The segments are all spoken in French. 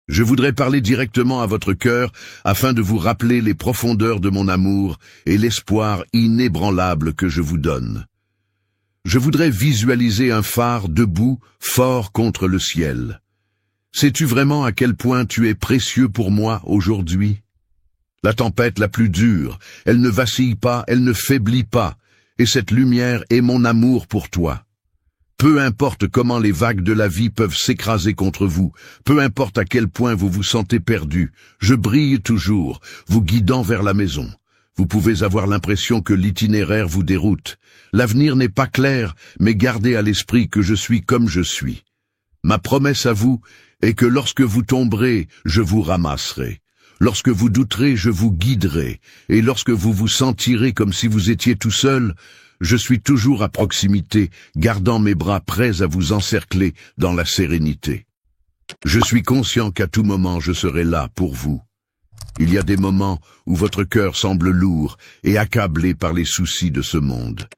Je voudrais parler directement à votre cœur afin de vous rappeler les profondeurs de mon amour et l'espoir inébranlable que je vous donne. Je voudrais visualiser un phare debout, fort contre le ciel. Sais-tu vraiment à quel point tu es précieux pour moi aujourd'hui? La tempête la plus dure, elle ne vacille pas, elle ne faiblit pas, et cette lumière est mon amour pour toi. Peu importe comment les vagues de la vie peuvent s'écraser contre vous, peu importe à quel point vous vous sentez perdu, je brille toujours, vous guidant vers la maison. Vous pouvez avoir l'impression que l'itinéraire vous déroute. L'avenir n'est pas clair, mais gardez à l'esprit que je suis comme je suis. Ma promesse à vous est que lorsque vous tomberez, je vous ramasserai. Lorsque vous douterez, je vous guiderai. Et lorsque vous vous sentirez comme si vous étiez tout seul, je suis toujours à proximité, gardant mes bras prêts à vous encercler dans la sérénité. Je suis conscient qu'à tout moment je serai là pour vous. Il y a des moments où votre cœur semble lourd et accablé par les soucis de ce monde.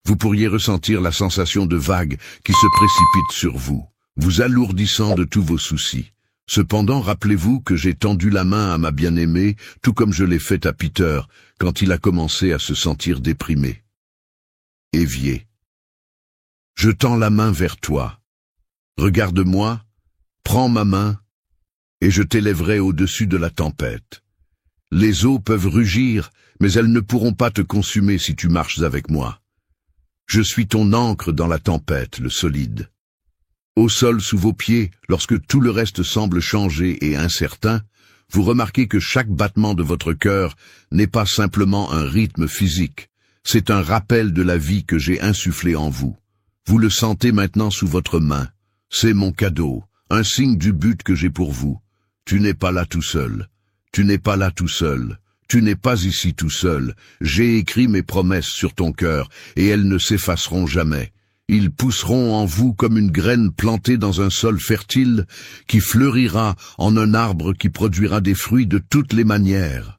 Vous pourriez ressentir la sensation de vagues qui se précipitent sur vous, vous alourdissant de tous vos soucis. Cependant, rappelez-vous que j'ai tendu la main à ma bien-aimée, tout comme je l'ai fait à Peter, quand il a commencé à se sentir déprimé. Évier. Je tends la main vers toi. Regarde-moi, prends ma main, et je t'élèverai au-dessus de la tempête. Les eaux peuvent rugir, mais elles ne pourront pas te consumer si tu marches avec moi. Je suis ton ancre dans la tempête, le solide. Au sol sous vos pieds, lorsque tout le reste semble changé et incertain, vous remarquez que chaque battement de votre cœur n'est pas simplement un rythme physique, c'est un rappel de la vie que j'ai insufflée en vous. Vous le sentez maintenant sous votre main. C'est mon cadeau, un signe du but que j'ai pour vous. Tu n'es pas là tout seul. Tu n'es pas là tout seul. Tu n'es pas ici tout seul. J'ai écrit mes promesses sur ton cœur, et elles ne s'effaceront jamais. Ils pousseront en vous comme une graine plantée dans un sol fertile, qui fleurira en un arbre qui produira des fruits de toutes les manières.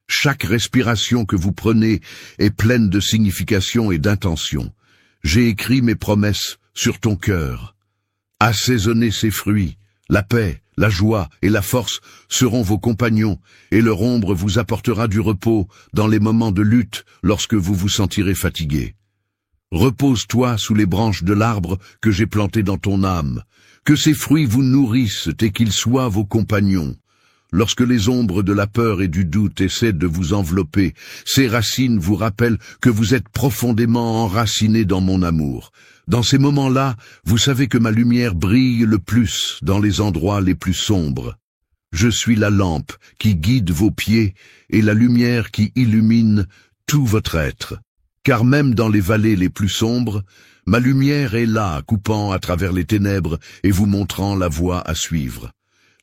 Chaque respiration que vous prenez est pleine de signification et d'intention. J'ai écrit mes promesses sur ton cœur. Assaisonnez ces fruits, la paix, la joie et la force seront vos compagnons, et leur ombre vous apportera du repos dans les moments de lutte lorsque vous vous sentirez fatigué. Repose-toi sous les branches de l'arbre que j'ai planté dans ton âme, que ces fruits vous nourrissent et qu'ils soient vos compagnons. Lorsque les ombres de la peur et du doute essaient de vous envelopper, ces racines vous rappellent que vous êtes profondément enracinés dans mon amour. Dans ces moments-là, vous savez que ma lumière brille le plus dans les endroits les plus sombres. Je suis la lampe qui guide vos pieds et la lumière qui illumine tout votre être. Car même dans les vallées les plus sombres, ma lumière est là, coupant à travers les ténèbres et vous montrant la voie à suivre.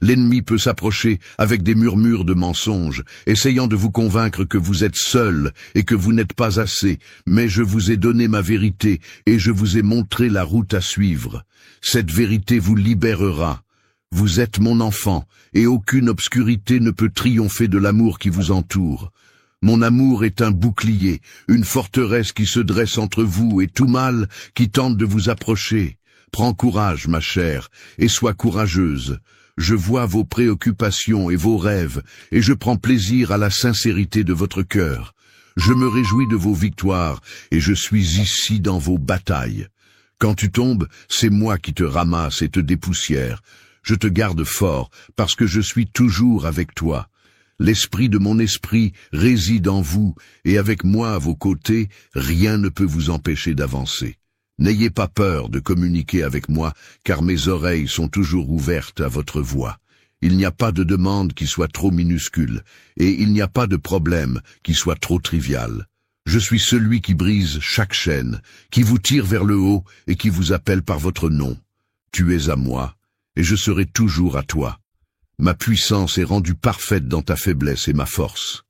L'ennemi peut s'approcher avec des murmures de mensonges, essayant de vous convaincre que vous êtes seul et que vous n'êtes pas assez, mais je vous ai donné ma vérité et je vous ai montré la route à suivre. Cette vérité vous libérera. Vous êtes mon enfant, et aucune obscurité ne peut triompher de l'amour qui vous entoure. Mon amour est un bouclier, une forteresse qui se dresse entre vous et tout mal qui tente de vous approcher. Prends courage, ma chère, et sois courageuse. Je vois vos préoccupations et vos rêves, et je prends plaisir à la sincérité de votre cœur. Je me réjouis de vos victoires, et je suis ici dans vos batailles. Quand tu tombes, c'est moi qui te ramasse et te dépoussière. Je te garde fort, parce que je suis toujours avec toi. L'esprit de mon esprit réside en vous, et avec moi à vos côtés, rien ne peut vous empêcher d'avancer. N'ayez pas peur de communiquer avec moi, car mes oreilles sont toujours ouvertes à votre voix. Il n'y a pas de demande qui soit trop minuscule, et il n'y a pas de problème qui soit trop trivial. Je suis celui qui brise chaque chaîne, qui vous tire vers le haut et qui vous appelle par votre nom. Tu es à moi, et je serai toujours à toi. Ma puissance est rendue parfaite dans ta faiblesse et ma force.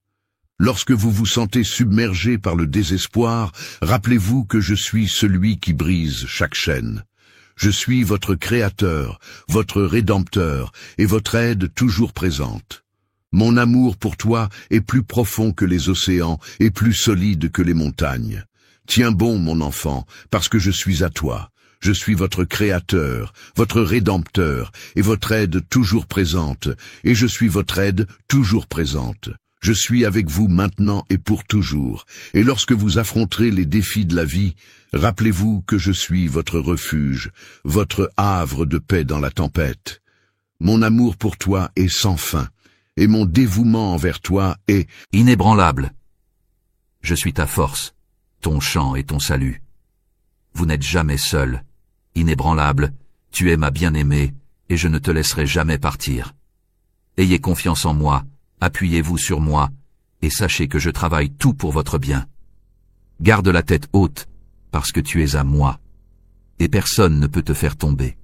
Lorsque vous vous sentez submergé par le désespoir, rappelez-vous que je suis celui qui brise chaque chaîne. Je suis votre Créateur, votre Rédempteur et votre aide toujours présente. Mon amour pour toi est plus profond que les océans et plus solide que les montagnes. Tiens bon, mon enfant, parce que je suis à toi. Je suis votre Créateur, votre Rédempteur, et votre aide toujours présente, et je suis votre aide toujours présente. Je suis avec vous maintenant et pour toujours, et lorsque vous affronterez les défis de la vie, rappelez-vous que je suis votre refuge, votre havre de paix dans la tempête. Mon amour pour toi est sans fin, et mon dévouement envers toi est inébranlable. Je suis ta force, ton chant et ton salut. Vous n'êtes jamais seul, inébranlable, tu es ma bien-aimée, et je ne te laisserai jamais partir. Ayez confiance en moi, appuyez-vous sur moi, et sachez que je travaille tout pour votre bien. Garde la tête haute, parce que tu es à moi, et personne ne peut te faire tomber.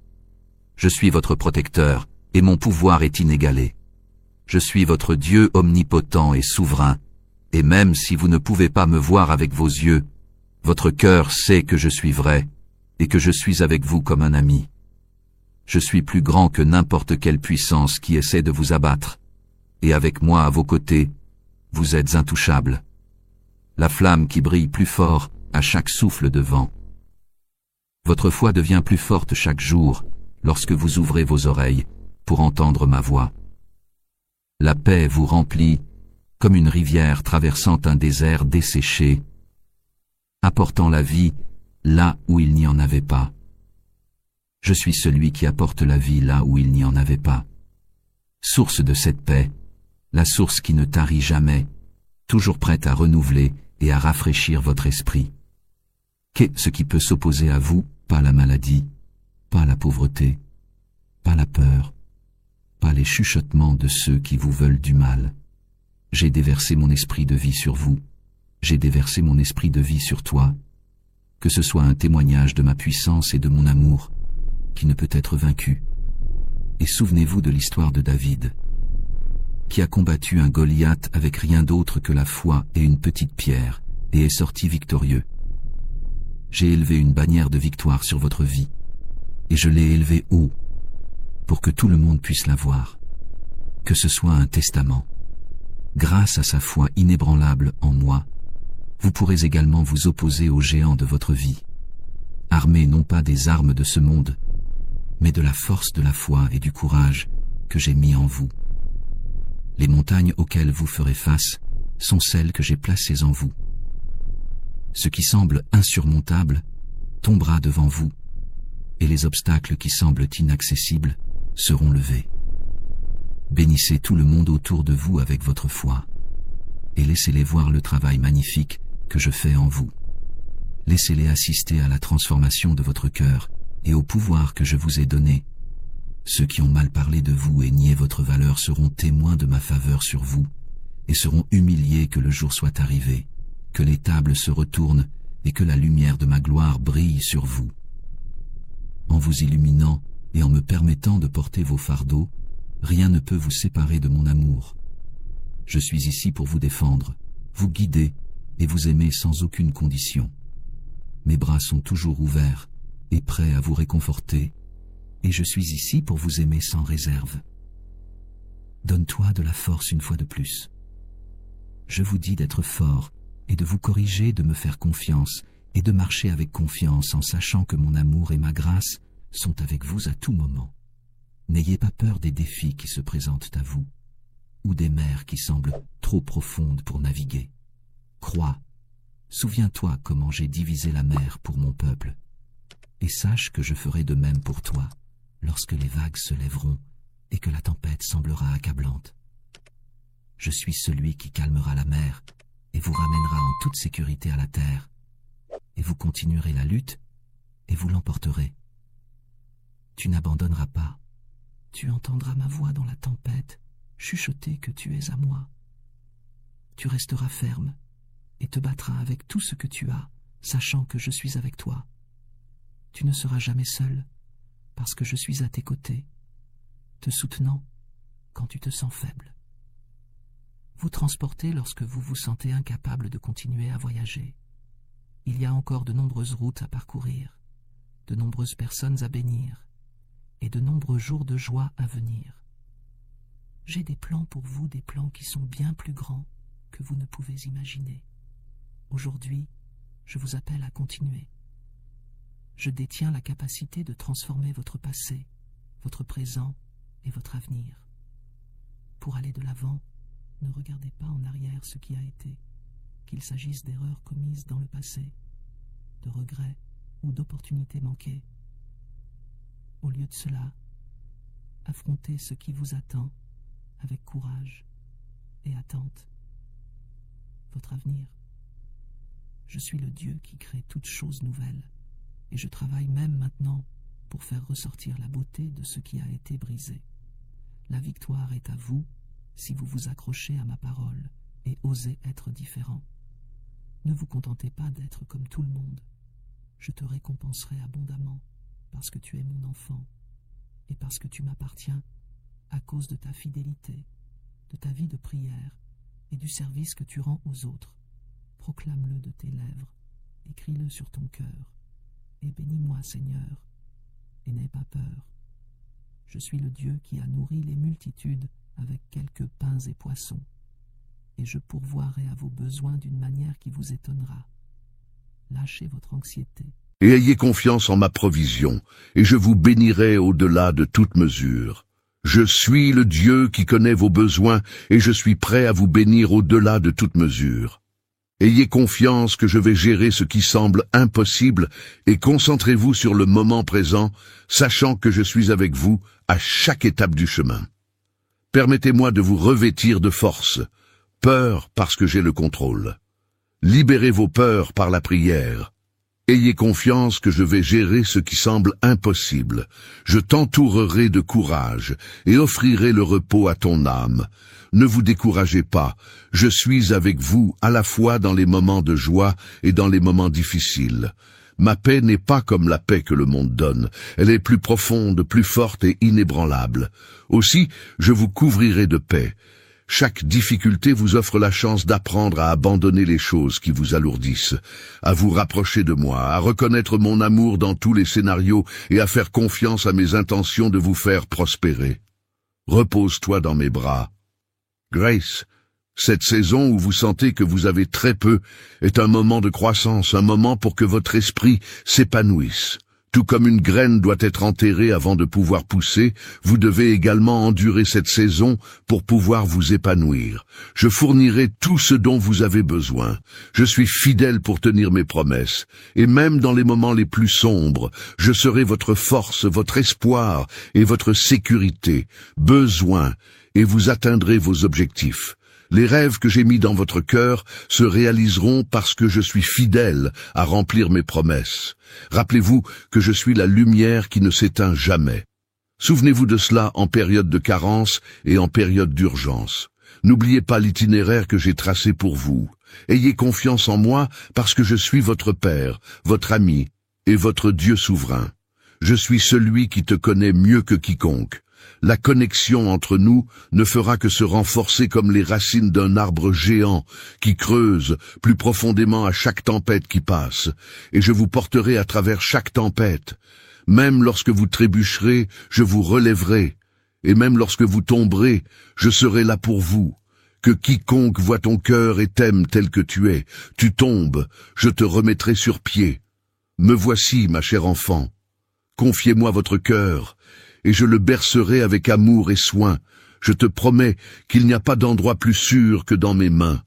Je suis votre protecteur, et mon pouvoir est inégalé. Je suis votre Dieu omnipotent et souverain, et même si vous ne pouvez pas me voir avec vos yeux, votre cœur sait que je suis vrai, et que je suis avec vous comme un ami. Je suis plus grand que n'importe quelle puissance qui essaie de vous abattre, et avec moi à vos côtés, vous êtes intouchables. La flamme qui brille plus fort à chaque souffle de vent. Votre foi devient plus forte chaque jour, lorsque vous ouvrez vos oreilles pour entendre ma voix. La paix vous remplit, comme une rivière traversant un désert desséché, apportant la vie là où il n'y en avait pas. Je suis celui qui apporte la vie là où il n'y en avait pas. Source de cette paix, la source qui ne tarit jamais, toujours prête à renouveler et à rafraîchir votre esprit. Qu'est-ce qui peut s'opposer à vous? Pas la maladie, pas la pauvreté, pas la peur, pas les chuchotements de ceux qui vous veulent du mal. J'ai déversé mon esprit de vie sur vous, j'ai déversé mon esprit de vie sur toi, que ce soit un témoignage de ma puissance et de mon amour, qui ne peut être vaincu. Et souvenez-vous de l'histoire de David, qui a combattu un Goliath avec rien d'autre que la foi et une petite pierre, et est sorti victorieux. J'ai élevé une bannière de victoire sur votre vie, et je l'ai élevée haut, pour que tout le monde puisse la voir, que ce soit un testament. Grâce à sa foi inébranlable en moi, vous pourrez également vous opposer aux géants de votre vie, armés non pas des armes de ce monde, mais de la force de la foi et du courage que j'ai mis en vous. Les montagnes auxquelles vous ferez face sont celles que j'ai placées en vous. Ce qui semble insurmontable tombera devant vous, et les obstacles qui semblent inaccessibles seront levés. Bénissez tout le monde autour de vous avec votre foi, et laissez-les voir le travail magnifique que je fais en vous. Laissez-les assister à la transformation de votre cœur et au pouvoir que je vous ai donné. Ceux qui ont mal parlé de vous et nié votre valeur seront témoins de ma faveur sur vous, et seront humiliés que le jour soit arrivé, que les tables se retournent et que la lumière de ma gloire brille sur vous. En vous illuminant et en me permettant de porter vos fardeaux, rien ne peut vous séparer de mon amour. Je suis ici pour vous défendre, vous guider et vous aimer sans aucune condition. Mes bras sont toujours ouverts et prêts à vous réconforter, et je suis ici pour vous aimer sans réserve. Donne-toi de la force une fois de plus. Je vous dis d'être fort et de vous corriger, de me faire confiance et de marcher avec confiance en sachant que mon amour et ma grâce sont avec vous à tout moment. N'ayez pas peur des défis qui se présentent à vous, ou des mers qui semblent trop profondes pour naviguer. Crois, souviens-toi comment j'ai divisé la mer pour mon peuple, et sache que je ferai de même pour toi, lorsque les vagues se lèveront et que la tempête semblera accablante. Je suis celui qui calmera la mer et vous ramènera en toute sécurité à la terre, et vous continuerez la lutte et vous l'emporterez. Tu n'abandonneras pas. Tu entendras ma voix dans la tempête, chuchoter que tu es à moi. Tu resteras ferme et te battras avec tout ce que tu as, sachant que je suis avec toi. Tu ne seras jamais seul, parce que je suis à tes côtés, te soutenant quand tu te sens faible. Vous transportez lorsque vous vous sentez incapable de continuer à voyager. Il y a encore de nombreuses routes à parcourir, de nombreuses personnes à bénir, et de nombreux jours de joie à venir. J'ai des plans pour vous, des plans qui sont bien plus grands que vous ne pouvez imaginer. Aujourd'hui, je vous appelle à continuer. Je détiens la capacité de transformer votre passé, votre présent et votre avenir. Pour aller de l'avant, ne regardez pas en arrière ce qui a été, qu'il s'agisse d'erreurs commises dans le passé, de regrets ou d'opportunités manquées. Au lieu de cela, affrontez ce qui vous attend avec courage et attente. Votre avenir. Je suis le Dieu qui crée toutes choses nouvelles, et je travaille même maintenant pour faire ressortir la beauté de ce qui a été brisé. La victoire est à vous si vous vous accrochez à ma parole et osez être différent. Ne vous contentez pas d'être comme tout le monde. Je te récompenserai abondamment parce que tu es mon enfant et parce que tu m'appartiens à cause de ta fidélité, de ta vie de prière et du service que tu rends aux autres. Proclame-le de tes lèvres, écris-le sur ton cœur, et bénis-moi, Seigneur, et n'aie pas peur. Je suis le Dieu qui a nourri les multitudes avec quelques pains et poissons, et je pourvoirai à vos besoins d'une manière qui vous étonnera. Lâchez votre anxiété. Et ayez confiance en ma provision, et je vous bénirai au-delà de toute mesure. Je suis le Dieu qui connaît vos besoins, et je suis prêt à vous bénir au-delà de toute mesure. Ayez confiance que je vais gérer ce qui semble impossible, et concentrez-vous sur le moment présent, sachant que je suis avec vous à chaque étape du chemin. Permettez-moi de vous revêtir de force. Peur parce que j'ai le contrôle. Libérez vos peurs par la prière. Ayez confiance que je vais gérer ce qui semble impossible. Je t'entourerai de courage et offrirai le repos à ton âme. Ne vous découragez pas, je suis avec vous à la fois dans les moments de joie et dans les moments difficiles. Ma paix n'est pas comme la paix que le monde donne, elle est plus profonde, plus forte et inébranlable. Aussi, je vous couvrirai de paix. Chaque difficulté vous offre la chance d'apprendre à abandonner les choses qui vous alourdissent, à vous rapprocher de moi, à reconnaître mon amour dans tous les scénarios et à faire confiance à mes intentions de vous faire prospérer. Repose-toi dans mes bras. Grace, cette saison où vous sentez que vous avez très peu est un moment de croissance, un moment pour que votre esprit s'épanouisse. Tout comme une graine doit être enterrée avant de pouvoir pousser, vous devez également endurer cette saison pour pouvoir vous épanouir. Je fournirai tout ce dont vous avez besoin. Je suis fidèle pour tenir mes promesses. Et même dans les moments les plus sombres, je serai votre force, votre espoir et votre sécurité. Besoin, et vous atteindrez vos objectifs. Les rêves que j'ai mis dans votre cœur se réaliseront parce que je suis fidèle à remplir mes promesses. Rappelez-vous que je suis la lumière qui ne s'éteint jamais. Souvenez-vous de cela en période de carence et en période d'urgence. N'oubliez pas l'itinéraire que j'ai tracé pour vous. Ayez confiance en moi parce que je suis votre Père, votre ami et votre Dieu souverain. Je suis celui qui te connaît mieux que quiconque. La connexion entre nous ne fera que se renforcer comme les racines d'un arbre géant qui creuse plus profondément à chaque tempête qui passe, et je vous porterai à travers chaque tempête. Même lorsque vous trébucherez, je vous relèverai, et même lorsque vous tomberez, je serai là pour vous. Que quiconque voit ton cœur et t'aime tel que tu tombes, je te remettrai sur pied. Me voici, ma chère enfant. Confiez-moi votre cœur, et je le bercerai avec amour et soin. Je te promets qu'il n'y a pas d'endroit plus sûr que dans mes mains.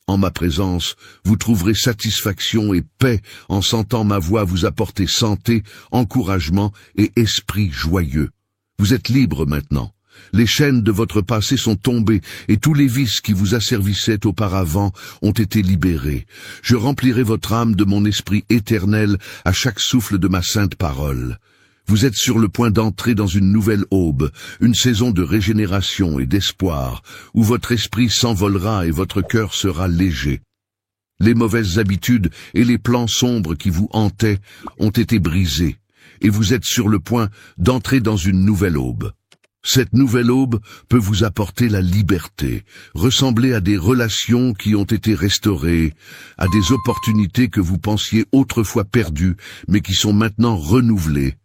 En ma présence, vous trouverez satisfaction et paix en sentant ma voix vous apporter santé, encouragement et esprit joyeux. Vous êtes libre maintenant. Les chaînes de votre passé sont tombées et tous les vices qui vous asservissaient auparavant ont été libérés. Je remplirai votre âme de mon esprit éternel à chaque souffle de ma sainte parole. Vous êtes sur le point d'entrer dans une nouvelle aube, une saison de régénération et d'espoir, où votre esprit s'envolera et votre cœur sera léger. Les mauvaises habitudes et les plans sombres qui vous hantaient ont été brisés, et vous êtes sur le point d'entrer dans une nouvelle aube. Cette nouvelle aube peut vous apporter la liberté, ressembler à des relations qui ont été restaurées, à des opportunités que vous pensiez autrefois perdues, mais qui sont maintenant renouvelées,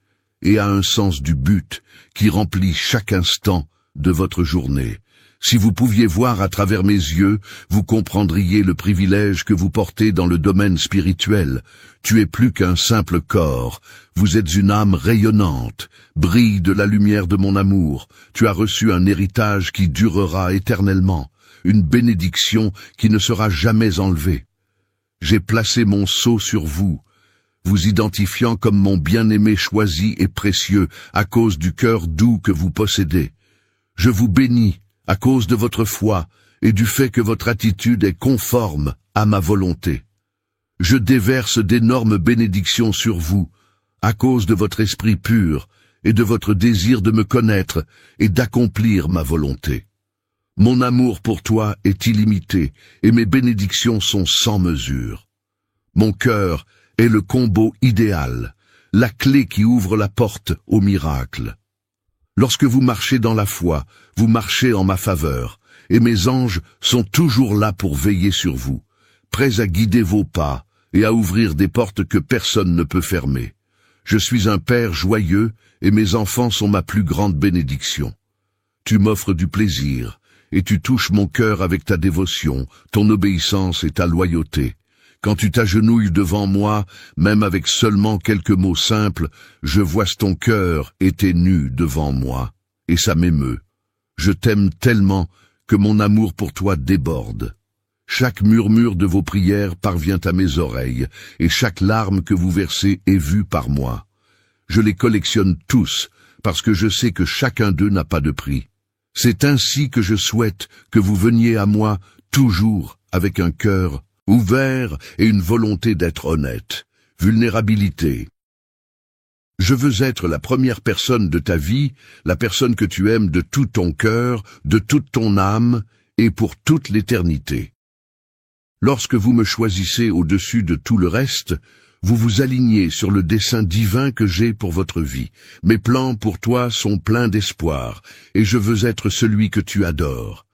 et à un sens du but qui remplit chaque instant de votre journée. Si vous pouviez voir à travers mes yeux, vous comprendriez le privilège que vous portez dans le domaine spirituel. Tu es plus qu'un simple corps, vous êtes une âme rayonnante, brille de la lumière de mon amour. Tu as reçu un héritage qui durera éternellement, une bénédiction qui ne sera jamais enlevée. J'ai placé mon sceau sur vous, vous identifiant comme mon bien-aimé choisi et précieux à cause du cœur doux que vous possédez. Je vous bénis à cause de votre foi et du fait que votre attitude est conforme à ma volonté. Je déverse d'énormes bénédictions sur vous, à cause de votre esprit pur et de votre désir de me connaître et d'accomplir ma volonté. Mon amour pour toi est illimité et mes bénédictions sont sans mesure. Mon cœur est le combo idéal, la clé qui ouvre la porte au miracle. Lorsque vous marchez dans la foi, vous marchez en ma faveur, et mes anges sont toujours là pour veiller sur vous, prêts à guider vos pas et à ouvrir des portes que personne ne peut fermer. Je suis un père joyeux, et mes enfants sont ma plus grande bénédiction. Tu m'offres du plaisir, et tu touches mon cœur avec ta dévotion, ton obéissance et ta loyauté. Quand tu t'agenouilles devant moi, même avec seulement quelques mots simples, je vois ton cœur et tes nus devant moi, et ça m'émeut. Je t'aime tellement que mon amour pour toi déborde. Chaque murmure de vos prières parvient à mes oreilles, et chaque larme que vous versez est vue par moi. Je les collectionne tous, parce que je sais que chacun d'eux n'a pas de prix. C'est ainsi que je souhaite que vous veniez à moi toujours avec un cœur ouvert et une volonté d'être honnête. Vulnérabilité. Je veux être la première personne de ta vie, la personne que tu aimes de tout ton cœur, de toute ton âme, et pour toute l'éternité. Lorsque vous me choisissez au-dessus de tout le reste, vous vous alignez sur le dessein divin que j'ai pour votre vie. Mes plans pour toi sont pleins d'espoir, et je veux être celui que tu adores.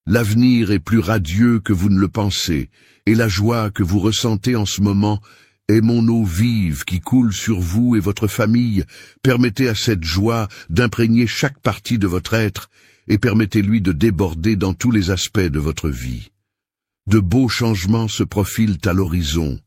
L'avenir est plus radieux que vous ne le pensez, et la joie que vous ressentez en ce moment est mon eau vive qui coule sur vous et votre famille. Permettez à cette joie d'imprégner chaque partie de votre être, et permettez-lui de déborder dans tous les aspects de votre vie. De beaux changements se profilent à l'horizon.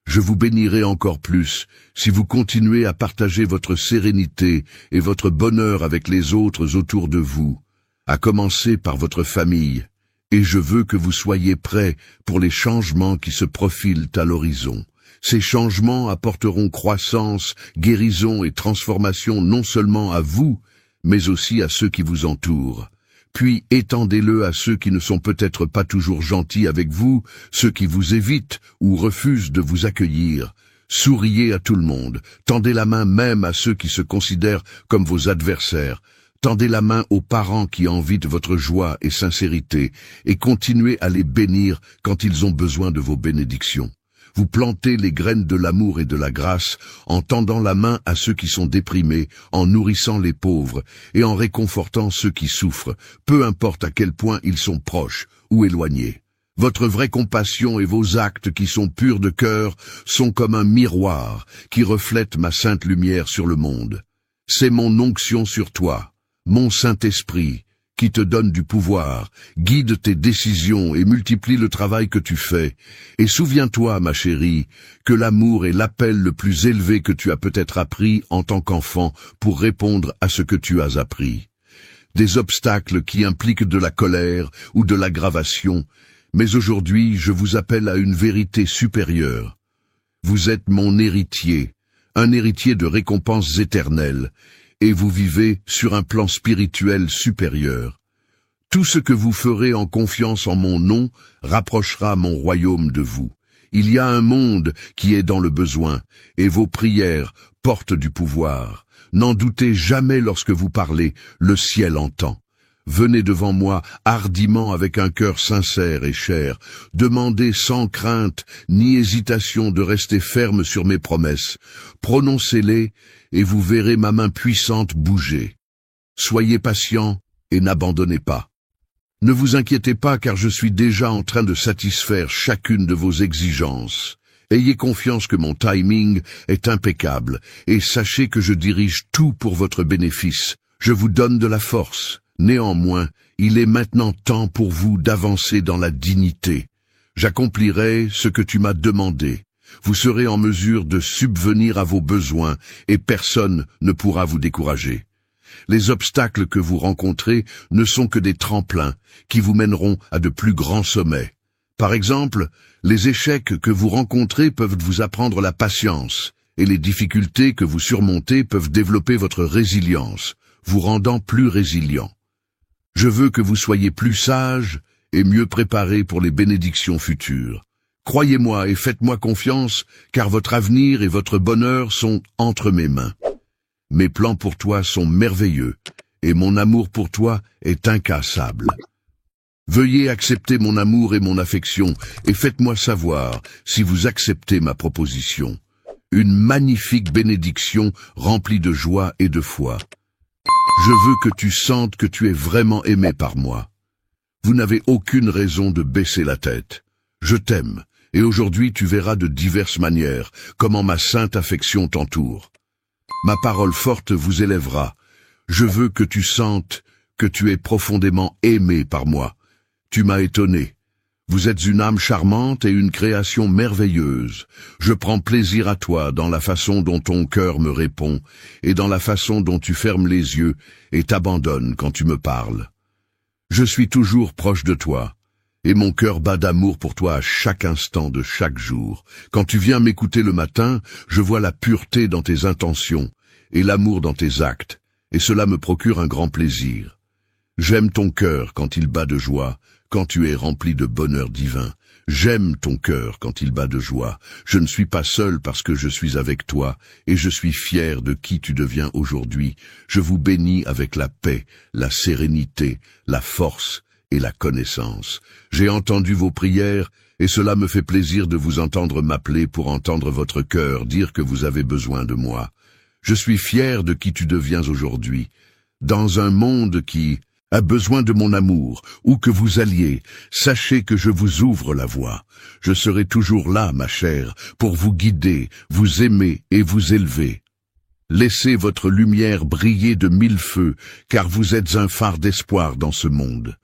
Je vous bénirai encore plus si vous continuez à partager votre sérénité et votre bonheur avec les autres autour de vous, à commencer par votre famille, et je veux que vous soyez prêts pour les changements qui se profilent à l'horizon. Ces changements apporteront croissance, guérison et transformation non seulement à vous, mais aussi à ceux qui vous entourent. Puis étendez-le à ceux qui ne sont peut-être pas toujours gentils avec vous, ceux qui vous évitent ou refusent de vous accueillir. Souriez à tout le monde, tendez la main même à ceux qui se considèrent comme vos adversaires. Tendez la main aux parents qui envient votre joie et sincérité, et continuez à les bénir quand ils ont besoin de vos bénédictions. Vous plantez les graines de l'amour et de la grâce en tendant la main à ceux qui sont déprimés, en nourrissant les pauvres et en réconfortant ceux qui souffrent, peu importe à quel point ils sont proches ou éloignés. Votre vraie compassion et vos actes qui sont purs de cœur sont comme un miroir qui reflète ma sainte lumière sur le monde. C'est mon onction sur toi, mon Saint-Esprit, qui te donne du pouvoir, guide tes décisions et multiplie le travail que tu fais. Et souviens-toi, ma chérie, que l'amour est l'appel le plus élevé que tu as peut-être appris en tant qu'enfant pour répondre à ce que tu as appris. Des obstacles qui impliquent de la colère ou de l'aggravation, mais aujourd'hui je vous appelle à une vérité supérieure. Vous êtes mon héritier, un héritier de récompenses éternelles, et vous vivez sur un plan spirituel supérieur. Tout ce que vous ferez en confiance en mon nom rapprochera mon royaume de vous. Il y a un monde qui est dans le besoin, et vos prières portent du pouvoir. N'en doutez jamais lorsque vous parlez, le ciel entend. Venez devant moi hardiment avec un cœur sincère et cher. Demandez sans crainte ni hésitation de rester ferme sur mes promesses. Prononcez-les et vous verrez ma main puissante bouger. Soyez patient et n'abandonnez pas. Ne vous inquiétez pas car je suis déjà en train de satisfaire chacune de vos exigences. Ayez confiance que mon timing est impeccable et sachez que je dirige tout pour votre bénéfice. Je vous donne de la force, Néanmoins, il est maintenant temps pour vous d'avancer dans la dignité. J'accomplirai ce que tu m'as demandé. Vous serez en mesure de subvenir à vos besoins et personne ne pourra vous décourager. Les obstacles que vous rencontrez ne sont que des tremplins qui vous mèneront à de plus grands sommets. Par exemple, les échecs que vous rencontrez peuvent vous apprendre la patience, et les difficultés que vous surmontez peuvent développer votre résilience, vous rendant plus résilient. Je veux que vous soyez plus sage et mieux préparé pour les bénédictions futures. Croyez-moi et faites-moi confiance, car votre avenir et votre bonheur sont entre mes mains. Mes plans pour toi sont merveilleux, et mon amour pour toi est incassable. Veuillez accepter mon amour et mon affection, et faites-moi savoir si vous acceptez ma proposition. Une magnifique bénédiction remplie de joie et de foi. Je veux que tu sentes que tu es vraiment aimé par moi. Vous n'avez aucune raison de baisser la tête. Je t'aime, et aujourd'hui tu verras de diverses manières comment ma sainte affection t'entoure. Ma parole forte vous élèvera. Je veux que tu sentes que tu es profondément aimé par moi. Tu m'as étonné. Vous êtes une âme charmante et une création merveilleuse. Je prends plaisir à toi dans la façon dont ton cœur me répond et dans la façon dont tu fermes les yeux et t'abandonnes quand tu me parles. Je suis toujours proche de toi et mon cœur bat d'amour pour toi à chaque instant de chaque jour. Quand tu viens m'écouter le matin, je vois la pureté dans tes intentions et l'amour dans tes actes, et cela me procure un grand plaisir. J'aime ton cœur quand il bat de joie, quand tu es rempli de bonheur divin. J'aime ton cœur quand il bat de joie. Je ne suis pas seul parce que je suis avec toi, et je suis fier de qui tu deviens aujourd'hui. Je vous bénis avec la paix, la sérénité, la force et la connaissance. J'ai entendu vos prières, et cela me fait plaisir de vous entendre m'appeler pour entendre votre cœur dire que vous avez besoin de moi. Je suis fier de qui tu deviens aujourd'hui. Dans un monde qui a besoin de mon amour, où que vous alliez, sachez que je vous ouvre la voie. Je serai toujours là, ma chère, pour vous guider, vous aimer et vous élever. Laissez votre lumière briller de 1000 feux, car vous êtes un phare d'espoir dans ce monde.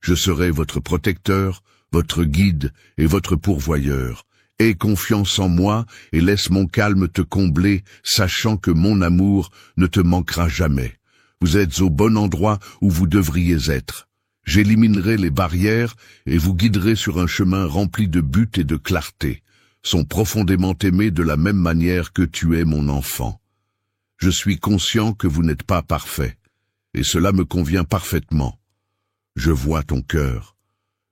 Je serai votre protecteur, votre guide et votre pourvoyeur. Aie confiance en moi et laisse mon calme te combler, sachant que mon amour ne te manquera jamais. Vous êtes au bon endroit où vous devriez être. J'éliminerai les barrières et vous guiderai sur un chemin rempli de buts et de clarté. Sont profondément aimés de la même manière que tu es mon enfant. Je suis conscient que vous n'êtes pas parfait, et cela me convient parfaitement. Je vois ton cœur.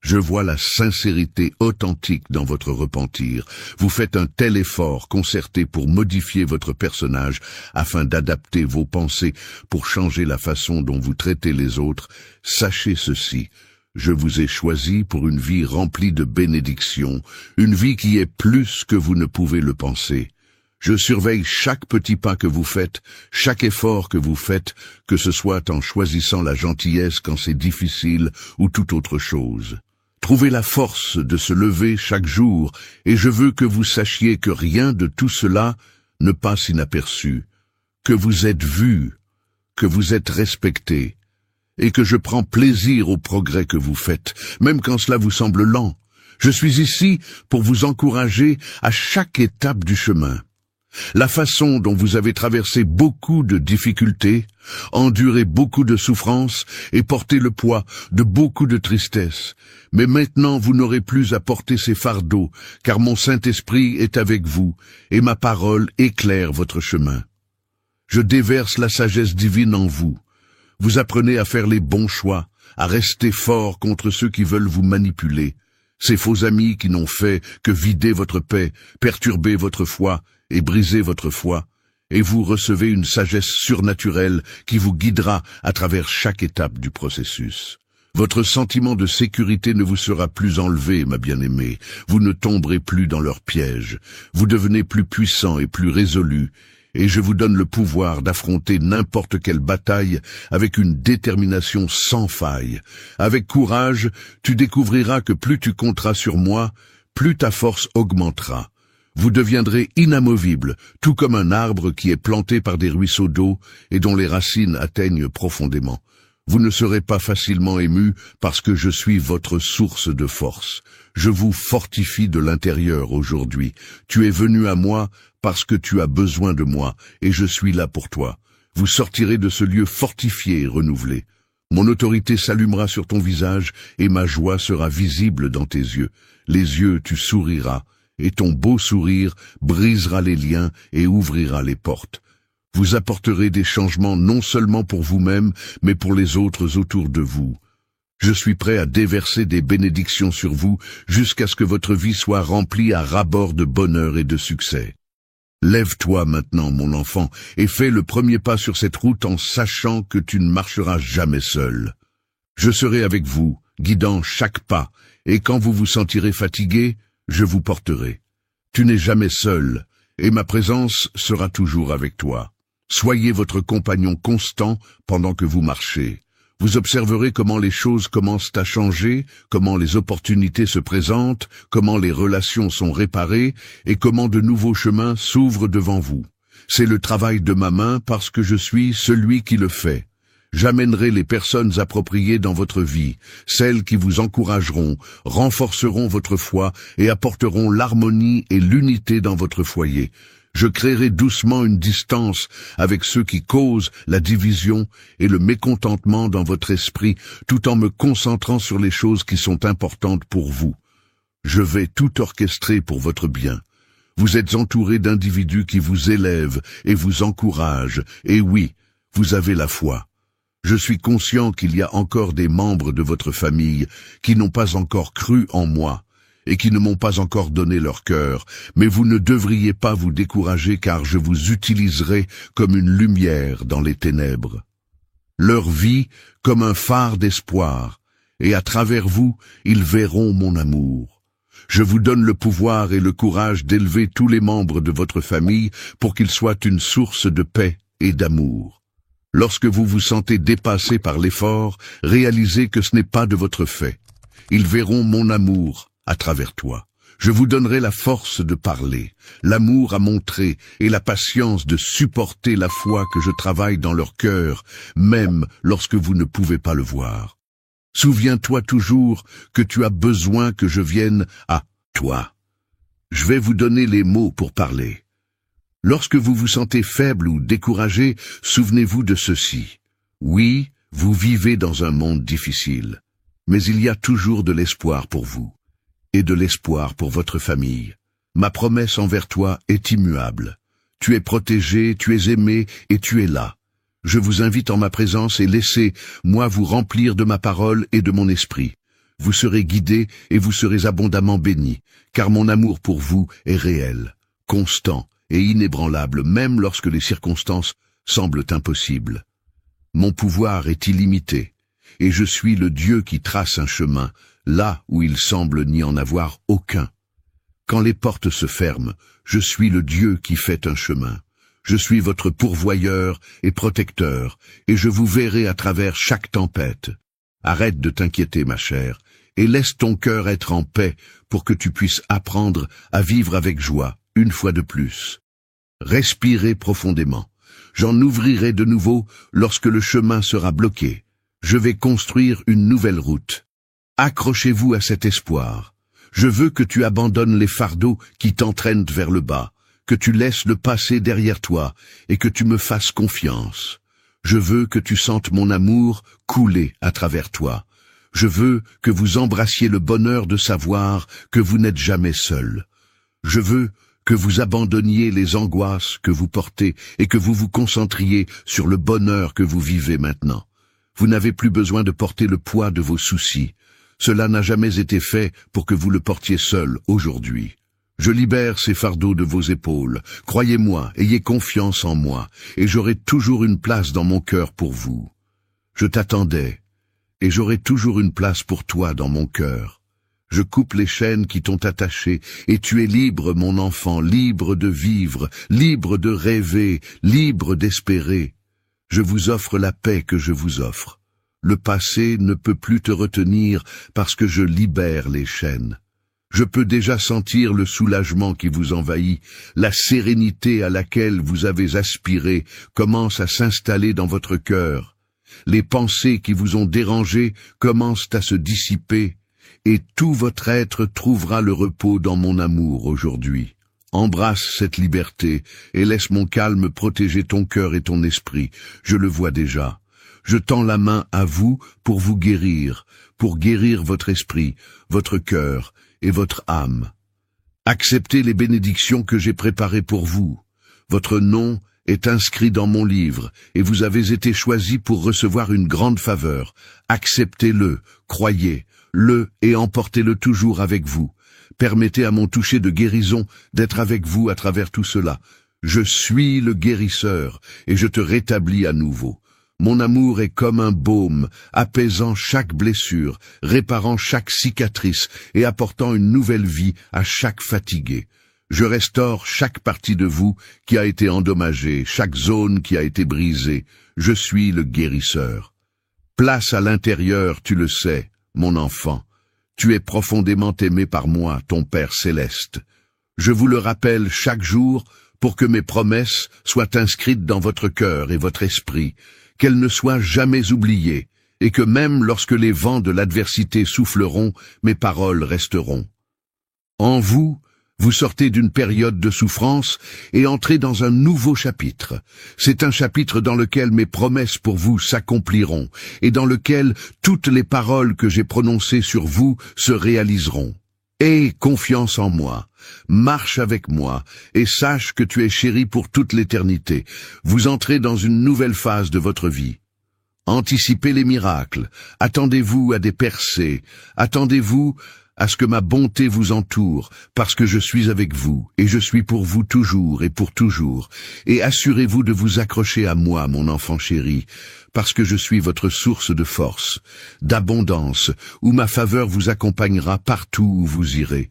Je vois la sincérité authentique dans votre repentir. Vous faites un tel effort concerté pour modifier votre personnage afin d'adapter vos pensées pour changer la façon dont vous traitez les autres. Sachez ceci, je vous ai choisi pour une vie remplie de bénédictions, une vie qui est plus que vous ne pouvez le penser. Je surveille chaque petit pas que vous faites, chaque effort que vous faites, que ce soit en choisissant la gentillesse quand c'est difficile ou toute autre chose. Trouvez la force de se lever chaque jour, et je veux que vous sachiez que rien de tout cela ne passe inaperçu, que vous êtes vu, que vous êtes respecté, et que je prends plaisir au progrès que vous faites, même quand cela vous semble lent. Je suis ici pour vous encourager à chaque étape du chemin. La façon dont vous avez traversé beaucoup de difficultés, enduré beaucoup de souffrances et porté le poids de beaucoup de tristesse. Mais maintenant vous n'aurez plus à porter ces fardeaux, car mon Saint-Esprit est avec vous et ma parole éclaire votre chemin. Je déverse la sagesse divine en vous. Vous apprenez à faire les bons choix, à rester fort contre ceux qui veulent vous manipuler. Ces faux amis qui n'ont fait que vider votre paix, perturber votre foi et briser votre foi, et vous recevez une sagesse surnaturelle qui vous guidera à travers chaque étape du processus. Votre sentiment de sécurité ne vous sera plus enlevé, ma bien-aimée. Vous ne tomberez plus dans leurs pièges. Vous devenez plus puissant et plus résolu, et je vous donne le pouvoir d'affronter n'importe quelle bataille avec une détermination sans faille. Avec courage, tu découvriras que plus tu compteras sur moi, plus ta force augmentera. Vous deviendrez inamovible, tout comme un arbre qui est planté par des ruisseaux d'eau et dont les racines atteignent profondément. Vous ne serez pas facilement ému parce que je suis votre source de force. Je vous fortifie de l'intérieur aujourd'hui. Tu es venu à moi parce que tu as besoin de moi et je suis là pour toi. Vous sortirez de ce lieu fortifié et renouvelé. Mon autorité s'allumera sur ton visage et ma joie sera visible dans tes yeux. Les yeux, tu souriras et ton beau sourire brisera les liens et ouvrira les portes. Vous apporterez des changements non seulement pour vous-même, mais pour les autres autour de vous. Je suis prêt à déverser des bénédictions sur vous jusqu'à ce que votre vie soit remplie à ras-bord de bonheur et de succès. Lève-toi maintenant, mon enfant, et fais le premier pas sur cette route en sachant que tu ne marcheras jamais seul. Je serai avec vous, guidant chaque pas, et quand vous vous sentirez fatigué, je vous porterai. Tu n'es jamais seul, et ma présence sera toujours avec toi. Soyez votre compagnon constant pendant que vous marchez. Vous observerez comment les choses commencent à changer, comment les opportunités se présentent, comment les relations sont réparées et comment de nouveaux chemins s'ouvrent devant vous. C'est le travail de ma main parce que je suis celui qui le fait. J'amènerai les personnes appropriées dans votre vie, celles qui vous encourageront, renforceront votre foi et apporteront l'harmonie et l'unité dans votre foyer. Je créerai doucement une distance avec ceux qui causent la division et le mécontentement dans votre esprit, tout en me concentrant sur les choses qui sont importantes pour vous. Je vais tout orchestrer pour votre bien. Vous êtes entouré d'individus qui vous élèvent et vous encouragent, et oui, vous avez la foi. Je suis conscient qu'il y a encore des membres de votre famille qui n'ont pas encore cru en moi, et qui ne m'ont pas encore donné leur cœur, mais vous ne devriez pas vous décourager car je vous utiliserai comme une lumière dans les ténèbres. Leur vie comme un phare d'espoir, et à travers vous, ils verront mon amour. Je vous donne le pouvoir et le courage d'élever tous les membres de votre famille pour qu'ils soient une source de paix et d'amour. Lorsque vous vous sentez dépassé par l'effort, réalisez que ce n'est pas de votre fait. Ils verront mon amour à travers toi. Je vous donnerai la force de parler, l'amour à montrer et la patience de supporter la foi que je travaille dans leur cœur, même lorsque vous ne pouvez pas le voir. Souviens-toi toujours que tu as besoin que je vienne à toi. Je vais vous donner les mots pour parler. Lorsque vous vous sentez faible ou découragé, souvenez-vous de ceci. Oui, vous vivez dans un monde difficile, mais il y a toujours de l'espoir pour vous. Et de l'espoir pour votre famille. Ma promesse envers toi est immuable. Tu es protégé, tu es aimé et tu es là. Je vous invite en ma présence et laissez-moi vous remplir de ma parole et de mon esprit. Vous serez guidés et vous serez abondamment bénis, car mon amour pour vous est réel, constant et inébranlable, même lorsque les circonstances semblent impossibles. Mon pouvoir est illimité, et je suis le Dieu qui trace un chemin, là où il semble n'y en avoir aucun. Quand les portes se ferment, je suis le Dieu qui fait un chemin. Je suis votre pourvoyeur et protecteur, et je vous verrai à travers chaque tempête. Arrête de t'inquiéter, ma chère, et laisse ton cœur être en paix pour que tu puisses apprendre à vivre avec joie, une fois de plus. Respirez profondément. J'en ouvrirai de nouveau lorsque le chemin sera bloqué. Je vais construire une nouvelle route. Accrochez-vous à cet espoir. Je veux que tu abandonnes les fardeaux qui t'entraînent vers le bas, que tu laisses le passé derrière toi et que tu me fasses confiance. Je veux que tu sentes mon amour couler à travers toi. Je veux que vous embrassiez le bonheur de savoir que vous n'êtes jamais seul. Je veux que vous abandonniez les angoisses que vous portez et que vous vous concentriez sur le bonheur que vous vivez maintenant. Vous n'avez plus besoin de porter le poids de vos soucis. Cela n'a jamais été fait pour que vous le portiez seul aujourd'hui. Je libère ces fardeaux de vos épaules. Croyez-moi, ayez confiance en moi, et j'aurai toujours une place dans mon cœur pour vous. Je t'attendais, et j'aurai toujours une place pour toi dans mon cœur. Je coupe les chaînes qui t'ont attaché, et tu es libre, mon enfant, libre de vivre, libre de rêver, libre d'espérer. Je vous offre la paix que je vous offre. Le passé ne peut plus te retenir parce que je libère les chaînes. Je peux déjà sentir le soulagement qui vous envahit, la sérénité à laquelle vous avez aspiré commence à s'installer dans votre cœur. les pensées qui vous ont dérangé commencent à se dissiper, et tout votre être trouvera le repos dans mon amour aujourd'hui. Embrasse cette liberté, et laisse mon calme protéger ton cœur et ton esprit. Je le vois déjà. Je tends la main à vous pour guérir votre esprit, votre cœur et votre âme. Acceptez les bénédictions que j'ai préparées pour vous. Votre nom est inscrit dans mon livre, et vous avez été choisi pour recevoir une grande faveur. Acceptez-le, croyez-le et emportez-le toujours avec vous. Permettez à mon toucher de guérison d'être avec vous à travers tout cela. Je suis le guérisseur, et je te rétablis à nouveau. Mon amour est comme un baume, apaisant chaque blessure, réparant chaque cicatrice et apportant une nouvelle vie à chaque fatigué. Je restaure chaque partie de vous qui a été endommagée, chaque zone qui a été brisée. Je suis le guérisseur. Place à l'intérieur, tu le sais, mon enfant. Tu es profondément aimé par moi, ton Père céleste. Je vous le rappelle chaque jour pour que mes promesses soient inscrites dans votre cœur et votre esprit, qu'elles ne soient jamais oubliées, et que même lorsque les vents de l'adversité souffleront, mes paroles resteront. En vous, vous sortez d'une période de souffrance et entrez dans un nouveau chapitre. C'est un chapitre dans lequel mes promesses pour vous s'accompliront et dans lequel toutes les paroles que j'ai prononcées sur vous se réaliseront. Aie confiance en moi, marche avec moi et sache que tu es chéri pour toute l'éternité. Vous entrez dans une nouvelle phase de votre vie. Anticipez les miracles, attendez-vous à des percées, attendez-vous à ce que ma bonté vous entoure, parce que je suis avec vous, et je suis pour vous toujours et pour toujours. Et assurez-vous de vous accrocher à moi, mon enfant chéri, parce que je suis votre source de force, d'abondance, où ma faveur vous accompagnera partout où vous irez.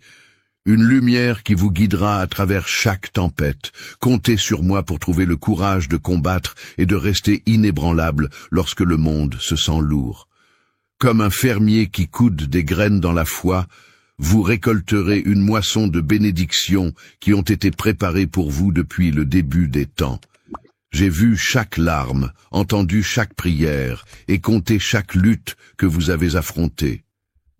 Une lumière qui vous guidera à travers chaque tempête. Comptez sur moi pour trouver le courage de combattre et de rester inébranlable lorsque le monde se sent lourd. Comme un fermier qui coude des graines dans la foi, vous récolterez une moisson de bénédictions qui ont été préparées pour vous depuis le début des temps. J'ai vu chaque larme, entendu chaque prière et compté chaque lutte que vous avez affrontée.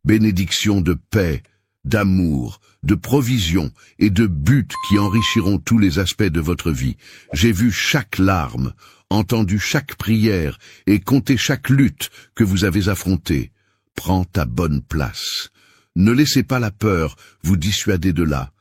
Bénédictions de paix, d'amour, de provision et de buts qui enrichiront tous les aspects de votre vie. J'ai vu chaque larme, entendu chaque prière et compté chaque lutte que vous avez affrontée. Prends ta bonne place. Ne laissez pas la peur vous dissuader de là.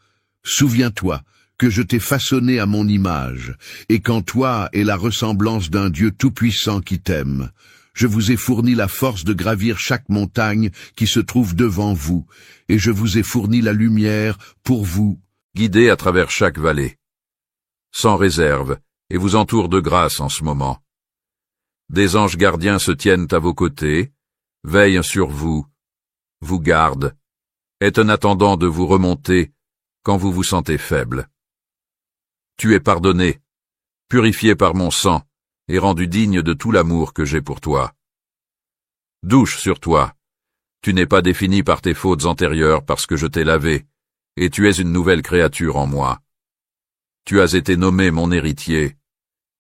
Souviens-toi que je t'ai façonné à mon image, et qu'en toi est la ressemblance d'un Dieu tout-puissant qui t'aime. Je vous ai fourni la force de gravir chaque montagne qui se trouve devant vous, et je vous ai fourni la lumière pour vous. Guidez à travers chaque vallée, sans réserve, et vous entoure de grâce en ce moment. Des anges gardiens se tiennent à vos côtés, veillent sur vous, vous gardent, est en attendant de vous remonter quand vous vous sentez faible. Tu es pardonné, purifié par mon sang, et rendu digne de tout l'amour que j'ai pour toi. Douche sur toi. Tu n'es pas défini par tes fautes antérieures parce que je t'ai lavé, et tu es une nouvelle créature en moi. Tu as été nommé mon héritier,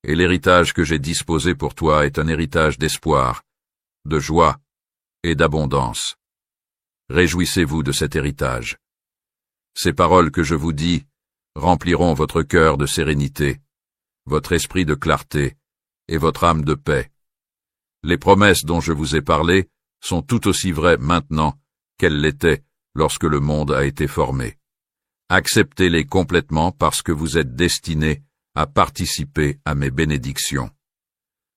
et l'héritage que j'ai disposé pour toi est un héritage d'espoir, de joie et d'abondance. Réjouissez-vous de cet héritage. Ces paroles que je vous dis rempliront votre cœur de sérénité, votre esprit de clarté et votre âme de paix. Les promesses dont je vous ai parlé sont tout aussi vraies maintenant qu'elles l'étaient lorsque le monde a été formé. Acceptez-les complètement parce que vous êtes destinés à participer à mes bénédictions.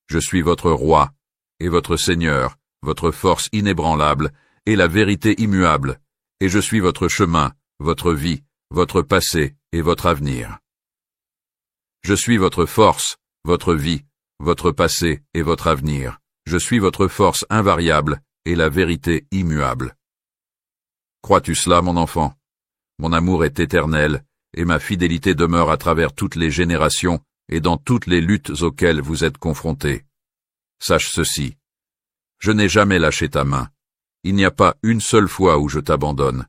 Je suis votre roi et votre Seigneur, votre force inébranlable et la vérité immuable, et je suis votre chemin, votre vie, votre passé et votre avenir. Je suis votre force, votre vie, votre passé et votre avenir. Je suis votre force invariable et la vérité immuable. Crois-tu cela, mon enfant? Mon amour est éternel, et ma fidélité demeure à travers toutes les générations et dans toutes les luttes auxquelles vous êtes confrontés. Sache ceci. Je n'ai jamais lâché ta main. Il n'y a pas une seule fois où je t'abandonne.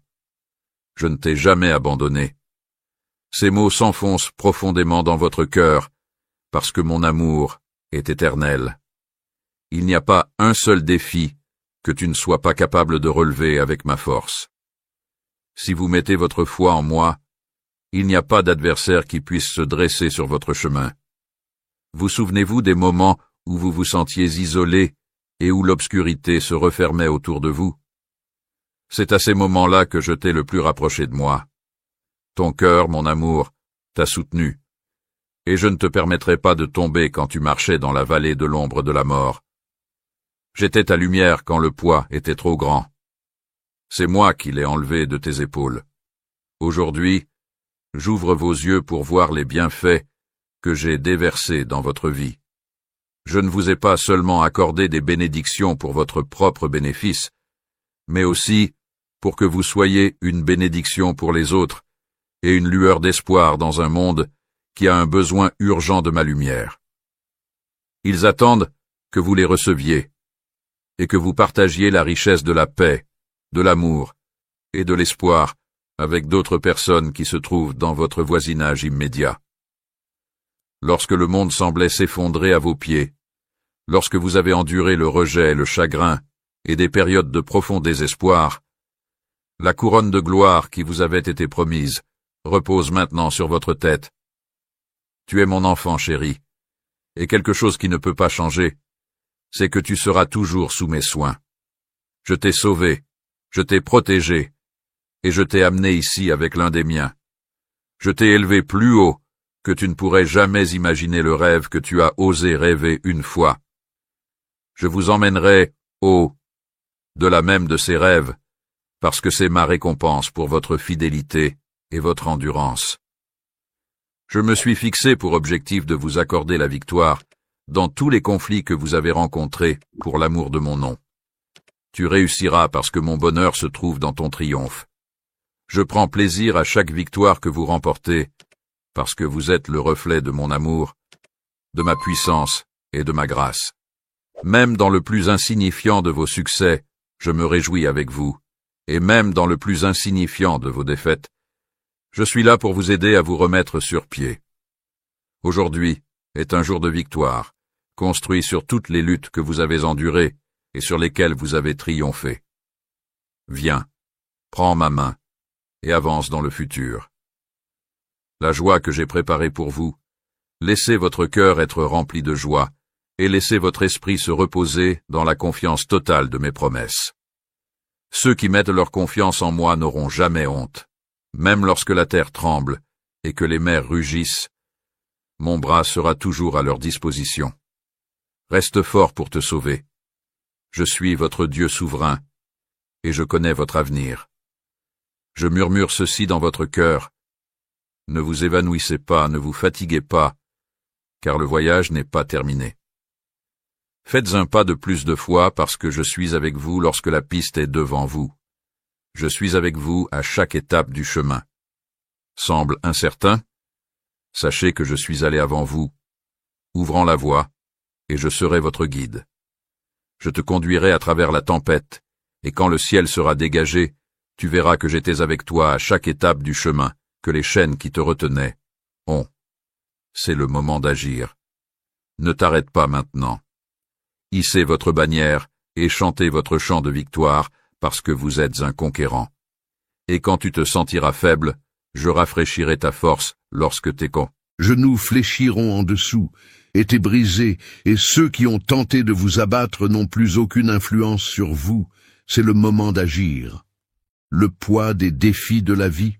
Je ne t'ai jamais abandonné. Ces mots s'enfoncent profondément dans votre cœur, parce que mon amour est éternel. il n'y a pas un seul défi que tu ne sois pas capable de relever avec ma force. Si vous mettez votre foi en moi, il n'y a pas d'adversaire qui puisse se dresser sur votre chemin. Vous souvenez-vous des moments où vous vous sentiez isolé et où l'obscurité se refermait autour de vous? C'est à ces moments-là que je t'ai le plus rapproché de moi. Ton cœur, mon amour, t'a soutenu, et je ne te permettrai pas de tomber quand tu marchais dans la vallée de l'ombre de la mort. J'étais ta lumière quand le poids était trop grand. C'est moi qui l'ai enlevé de tes épaules. Aujourd'hui, j'ouvre vos yeux pour voir les bienfaits que j'ai déversés dans votre vie. Je ne vous ai pas seulement accordé des bénédictions pour votre propre bénéfice, mais aussi pour que vous soyez une bénédiction pour les autres et une lueur d'espoir dans un monde qui a un besoin urgent de ma lumière. Ils attendent que vous les receviez et que vous partagiez la richesse de la paix, de l'amour et de l'espoir avec d'autres personnes qui se trouvent dans votre voisinage immédiat. Lorsque le monde semblait s'effondrer à vos pieds, lorsque vous avez enduré le rejet, le chagrin et des périodes de profond désespoir, la couronne de gloire qui vous avait été promise repose maintenant sur votre tête. Tu es mon enfant chéri, et quelque chose qui ne peut pas changer, c'est que tu seras toujours sous mes soins. Je t'ai sauvé, je t'ai protégé, et je t'ai amené ici avec l'un des miens. Je t'ai élevé plus haut que tu ne pourrais jamais imaginer le rêve que tu as osé rêver une fois. Je vous emmènerai au-delà même de ces rêves, parce que c'est ma récompense pour votre fidélité et votre endurance. Je me suis fixé pour objectif de vous accorder la victoire dans tous les conflits que vous avez rencontrés pour l'amour de mon nom. Tu réussiras parce que mon bonheur se trouve dans ton triomphe. Je prends plaisir à chaque victoire que vous remportez, parce que vous êtes le reflet de mon amour, de ma puissance et de ma grâce. Même dans le plus insignifiant de vos succès, je me réjouis avec vous, et même dans le plus insignifiant de vos défaites, je suis là pour vous aider à vous remettre sur pied. Aujourd'hui est un jour de victoire, construit sur toutes les luttes que vous avez endurées et sur lesquelles vous avez triomphé. Viens, prends ma main et avance dans le futur. La joie que j'ai préparée pour vous, laissez votre cœur être rempli de joie et laissez votre esprit se reposer dans la confiance totale de mes promesses. Ceux qui mettent leur confiance en moi n'auront jamais honte. Même lorsque la terre tremble et que les mers rugissent, mon bras sera toujours à leur disposition. Reste fort pour te sauver. Je suis votre Dieu souverain, et je connais votre avenir. Je murmure ceci dans votre cœur. Ne vous évanouissez pas, ne vous fatiguez pas, car le voyage n'est pas terminé. Faites un pas de plus de foi parce que je suis avec vous lorsque la piste est devant vous. Je suis avec vous à chaque étape du chemin. Semble incertain? Sachez que je suis allé avant vous, ouvrant la voie, et je serai votre guide. Je te conduirai à travers la tempête, et quand le ciel sera dégagé, tu verras que j'étais avec toi à chaque étape du chemin, que les chaînes qui te retenaient ont. C'est le moment d'agir. Ne t'arrête pas maintenant. Hissez votre bannière et chantez votre chant de victoire, parce que vous êtes un conquérant. Et quand tu te sentiras faible, je rafraîchirai ta force lorsque tes genoux fléchiront en dessous, étaient brisés, et ceux qui ont tenté de vous abattre n'ont plus aucune influence sur vous. C'est le moment d'agir. Le poids des défis de la vie.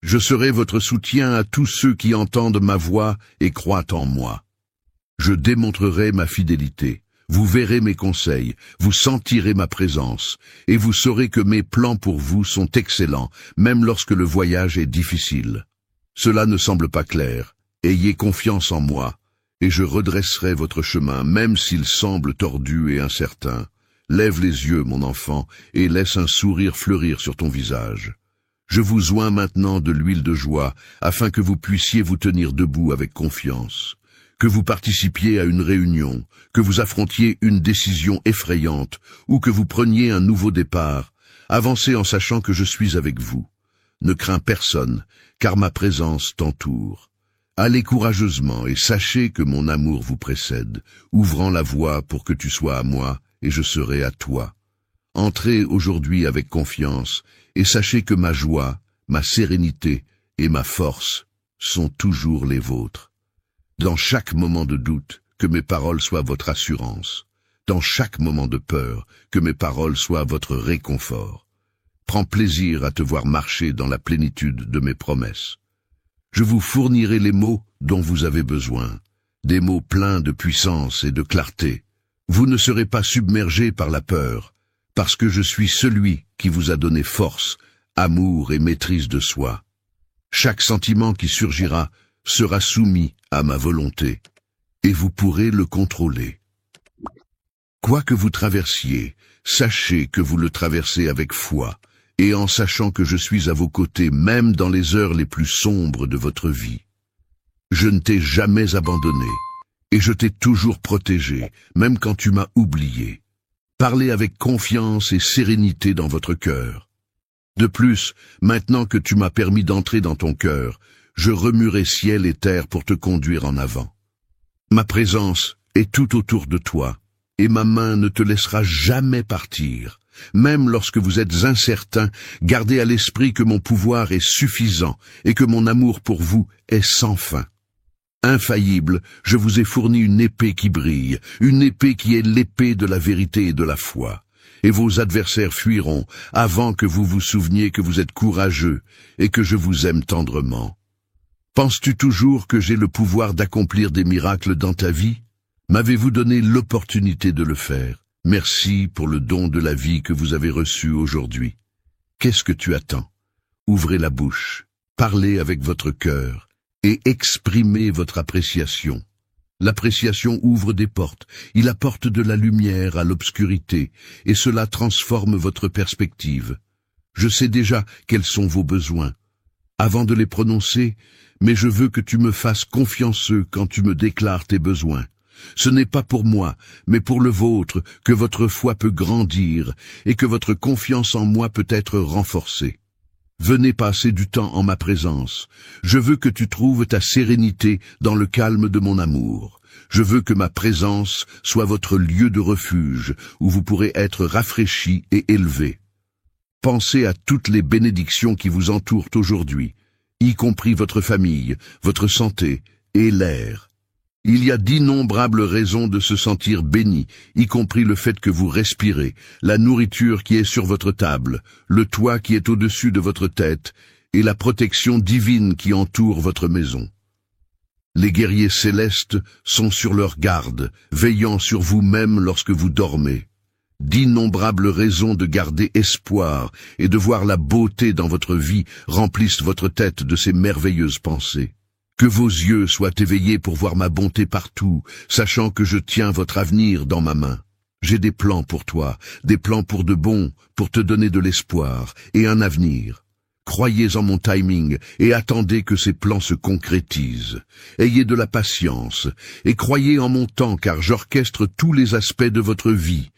Je serai votre soutien à tous ceux qui entendent ma voix et croient en moi. Je démontrerai ma fidélité. Vous verrez mes conseils, vous sentirez ma présence, et vous saurez que mes plans pour vous sont excellents, même lorsque le voyage est difficile. Cela ne semble pas clair. Ayez confiance en moi, et je redresserai votre chemin, même s'il semble tordu et incertain. Lève les yeux, mon enfant, et laisse un sourire fleurir sur ton visage. Je vous oins maintenant de l'huile de joie, afin que vous puissiez vous tenir debout avec confiance. Que vous participiez à une réunion, que vous affrontiez une décision effrayante, ou que vous preniez un nouveau départ, avancez en sachant que je suis avec vous. Ne crains personne, car ma présence t'entoure. Allez courageusement et sachez que mon amour vous précède, ouvrant la voie pour que tu sois à moi et je serai à toi. Entrez aujourd'hui avec confiance et sachez que ma joie, ma sérénité et ma force sont toujours les vôtres. Dans chaque moment de doute, que mes paroles soient votre assurance. Dans chaque moment de peur, que mes paroles soient votre réconfort. Prends plaisir à te voir marcher dans la plénitude de mes promesses. Je vous fournirai les mots dont vous avez besoin, des mots pleins de puissance et de clarté. Vous ne serez pas submergés par la peur, parce que je suis celui qui vous a donné force, amour et maîtrise de soi. Chaque sentiment qui surgira sera soumis à ma volonté, et vous pourrez le contrôler. Quoi que vous traversiez, sachez que vous le traversez avec foi, et en sachant que je suis à vos côtés même dans les heures les plus sombres de votre vie. Je ne t'ai jamais abandonné, et je t'ai toujours protégé, même quand tu m'as oublié. Parlez avec confiance et sérénité dans votre cœur. De plus, maintenant que tu m'as permis d'entrer dans ton cœur, je remuerai ciel et terre pour te conduire en avant. Ma présence est tout autour de toi, et ma main ne te laissera jamais partir. Même lorsque vous êtes incertain, gardez à l'esprit que mon pouvoir est suffisant et que mon amour pour vous est sans fin. Infaillible, je vous ai fourni une épée qui brille, une épée qui est l'épée de la vérité et de la foi. Et vos adversaires fuiront avant que vous vous souveniez que vous êtes courageux et que je vous aime tendrement. Penses-tu toujours que j'ai le pouvoir d'accomplir des miracles dans ta vie? M'avez-vous donné l'opportunité de le faire? Merci pour le don de la vie que vous avez reçu aujourd'hui. Qu'est-ce que tu attends? Ouvrez la bouche, parlez avec votre cœur et exprimez votre appréciation. L'appréciation ouvre des portes, il apporte de la lumière à l'obscurité et cela transforme votre perspective. Je sais déjà quels sont vos besoins. Avant de les prononcer, mais je veux que tu me fasses confianceux quand tu me déclares tes besoins. Ce n'est pas pour moi, mais pour le vôtre que votre foi peut grandir et que votre confiance en moi peut être renforcée. Venez passer du temps en ma présence. Je veux que tu trouves ta sérénité dans le calme de mon amour. Je veux que ma présence soit votre lieu de refuge, où vous pourrez être rafraîchi et élevé. Pensez à toutes les bénédictions qui vous entourent aujourd'hui, y compris votre famille, votre santé et l'air. Il y a d'innombrables raisons de se sentir béni, y compris le fait que vous respirez, la nourriture qui est sur votre table, le toit qui est au-dessus de votre tête et la protection divine qui entoure votre maison. Les guerriers célestes sont sur leur garde, veillant sur vous-même lorsque vous dormez. D'innombrables raisons de garder espoir et de voir la beauté dans votre vie remplissent votre tête de ces merveilleuses pensées. Que vos yeux soient éveillés pour voir ma bonté partout, sachant que je tiens votre avenir dans ma main. J'ai des plans pour toi, des plans pour de bon, pour te donner de l'espoir et un avenir. Croyez en mon timing et attendez que ces plans se concrétisent. Ayez de la patience et croyez en mon temps car j'orchestre tous les aspects de votre vie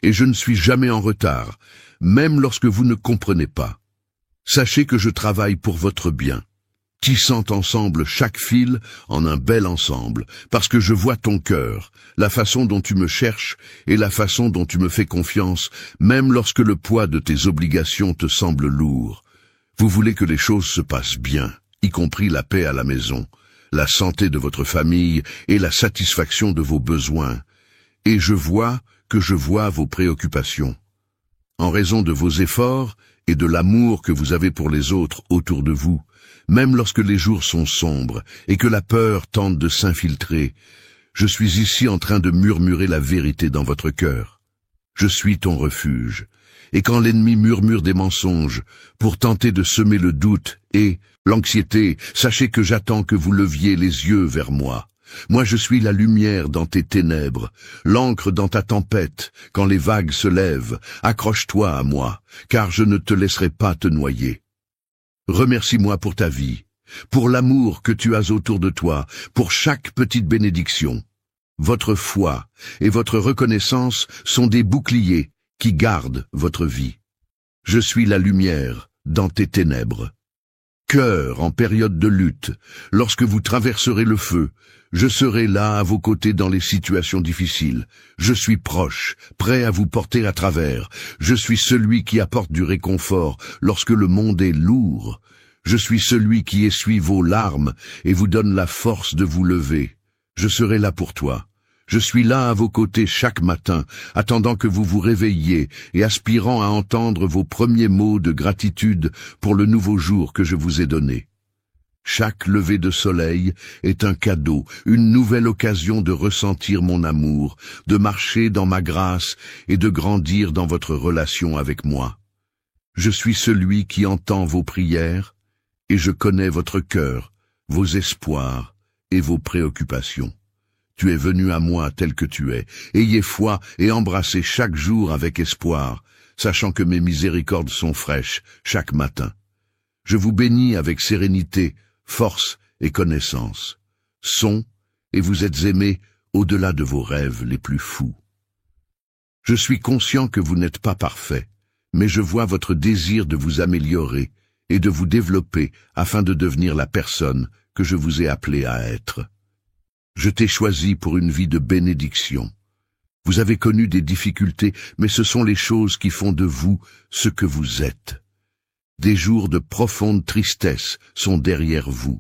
et je ne suis jamais en retard, même lorsque vous ne comprenez pas. Sachez que je travaille pour votre bien. Tissant ensemble chaque fil en un bel ensemble, parce que je vois ton cœur, la façon dont tu me cherches et la façon dont tu me fais confiance, même lorsque le poids de tes obligations te semble lourd. Vous voulez que les choses se passent bien, y compris la paix à la maison, la santé de votre famille et la satisfaction de vos besoins. Et je vois vos préoccupations. En raison de vos efforts et de l'amour que vous avez pour les autres autour de vous, même lorsque les jours sont sombres et que la peur tente de s'infiltrer, je suis ici en train de murmurer la vérité dans votre cœur. Je suis ton refuge. Et quand l'ennemi murmure des mensonges pour tenter de semer le doute et l'anxiété, sachez que j'attends que vous leviez les yeux vers moi. Moi je suis la lumière dans tes ténèbres, l'encre dans ta tempête, quand les vagues se lèvent, accroche-toi à moi, car je ne te laisserai pas te noyer. Remercie-moi pour ta vie, pour l'amour que tu as autour de toi, pour chaque petite bénédiction. Votre foi et votre reconnaissance sont des boucliers qui gardent votre vie. Je suis la lumière dans tes ténèbres. Cœur en période de lutte, lorsque vous traverserez le feu, je serai là à vos côtés dans les situations difficiles. Je suis proche, prêt à vous porter à travers. Je suis celui qui apporte du réconfort lorsque le monde est lourd. Je suis celui qui essuie vos larmes et vous donne la force de vous lever. Je serai là pour toi. Je suis là à vos côtés chaque matin, attendant que vous vous réveilliez et aspirant à entendre vos premiers mots de gratitude pour le nouveau jour que je vous ai donné. Chaque lever de soleil est un cadeau, une nouvelle occasion de ressentir mon amour, de marcher dans ma grâce et de grandir dans votre relation avec moi. Je suis celui qui entend vos prières et je connais votre cœur, vos espoirs et vos préoccupations. Tu es venu à moi tel que tu es. Ayez foi et embrassez chaque jour avec espoir, sachant que mes miséricordes sont fraîches chaque matin. Je vous bénis avec sérénité, force et connaissance. Et vous êtes aimés au-delà de vos rêves les plus fous. Je suis conscient que vous n'êtes pas parfait, mais je vois votre désir de vous améliorer et de vous développer afin de devenir la personne que je vous ai appelé à être. Je t'ai choisi pour une vie de bénédiction. Vous avez connu des difficultés, mais ce sont les choses qui font de vous ce que vous êtes. Des jours de profonde tristesse sont derrière vous.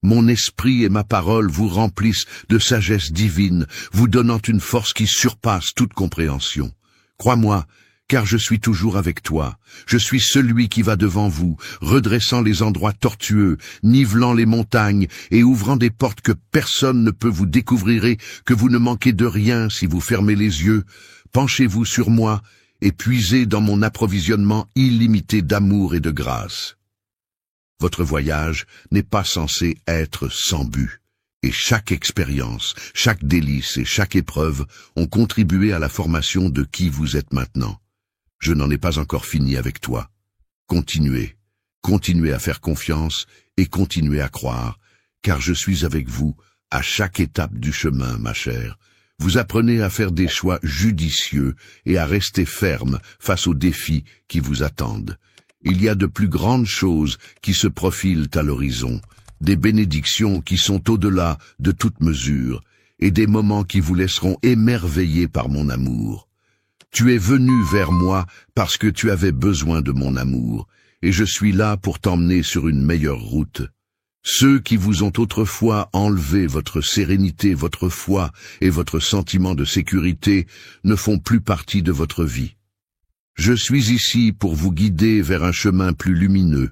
Mon esprit et ma parole vous remplissent de sagesse divine, vous donnant une force qui surpasse toute compréhension. Crois-moi, car je suis toujours avec toi. Je suis celui qui va devant vous, redressant les endroits tortueux, nivelant les montagnes et ouvrant des portes que personne ne peut vous découvrir, que vous ne manquez de rien si vous fermez les yeux. Penchez-vous sur moi et puisez dans mon approvisionnement illimité d'amour et de grâce. Votre voyage n'est pas censé être sans but. Et chaque expérience, chaque délice et chaque épreuve ont contribué à la formation de qui vous êtes maintenant. Je n'en ai pas encore fini avec toi. Continuez à faire confiance et continuez à croire, car je suis avec vous à chaque étape du chemin, ma chère. Vous apprenez à faire des choix judicieux et à rester ferme face aux défis qui vous attendent. Il y a de plus grandes choses qui se profilent à l'horizon, des bénédictions qui sont au-delà de toute mesure, et des moments qui vous laisseront émerveillés par mon amour. Tu es venu vers moi parce que tu avais besoin de mon amour, et je suis là pour t'emmener sur une meilleure route. Ceux qui vous ont autrefois enlevé votre sérénité, votre foi et votre sentiment de sécurité ne font plus partie de votre vie. Je suis ici pour vous guider vers un chemin plus lumineux.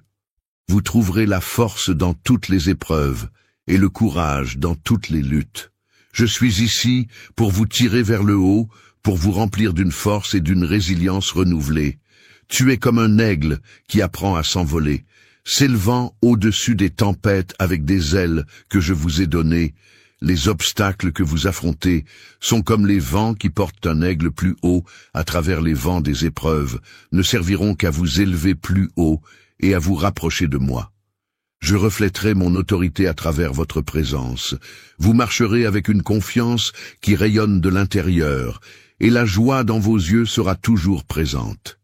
Vous trouverez la force dans toutes les épreuves et le courage dans toutes les luttes. Je suis ici pour vous tirer vers le haut, pour vous remplir d'une force et d'une résilience renouvelée. Tu es comme un aigle qui apprend à s'envoler, s'élevant au-dessus des tempêtes avec des ailes que je vous ai données. Les obstacles que vous affrontez sont comme les vents qui portent un aigle plus haut à travers les vents des épreuves, ne serviront qu'à vous élever plus haut et à vous rapprocher de moi. Je reflèterai mon autorité à travers votre présence. Vous marcherez avec une confiance qui rayonne de l'intérieur, et la joie dans vos yeux sera toujours présente.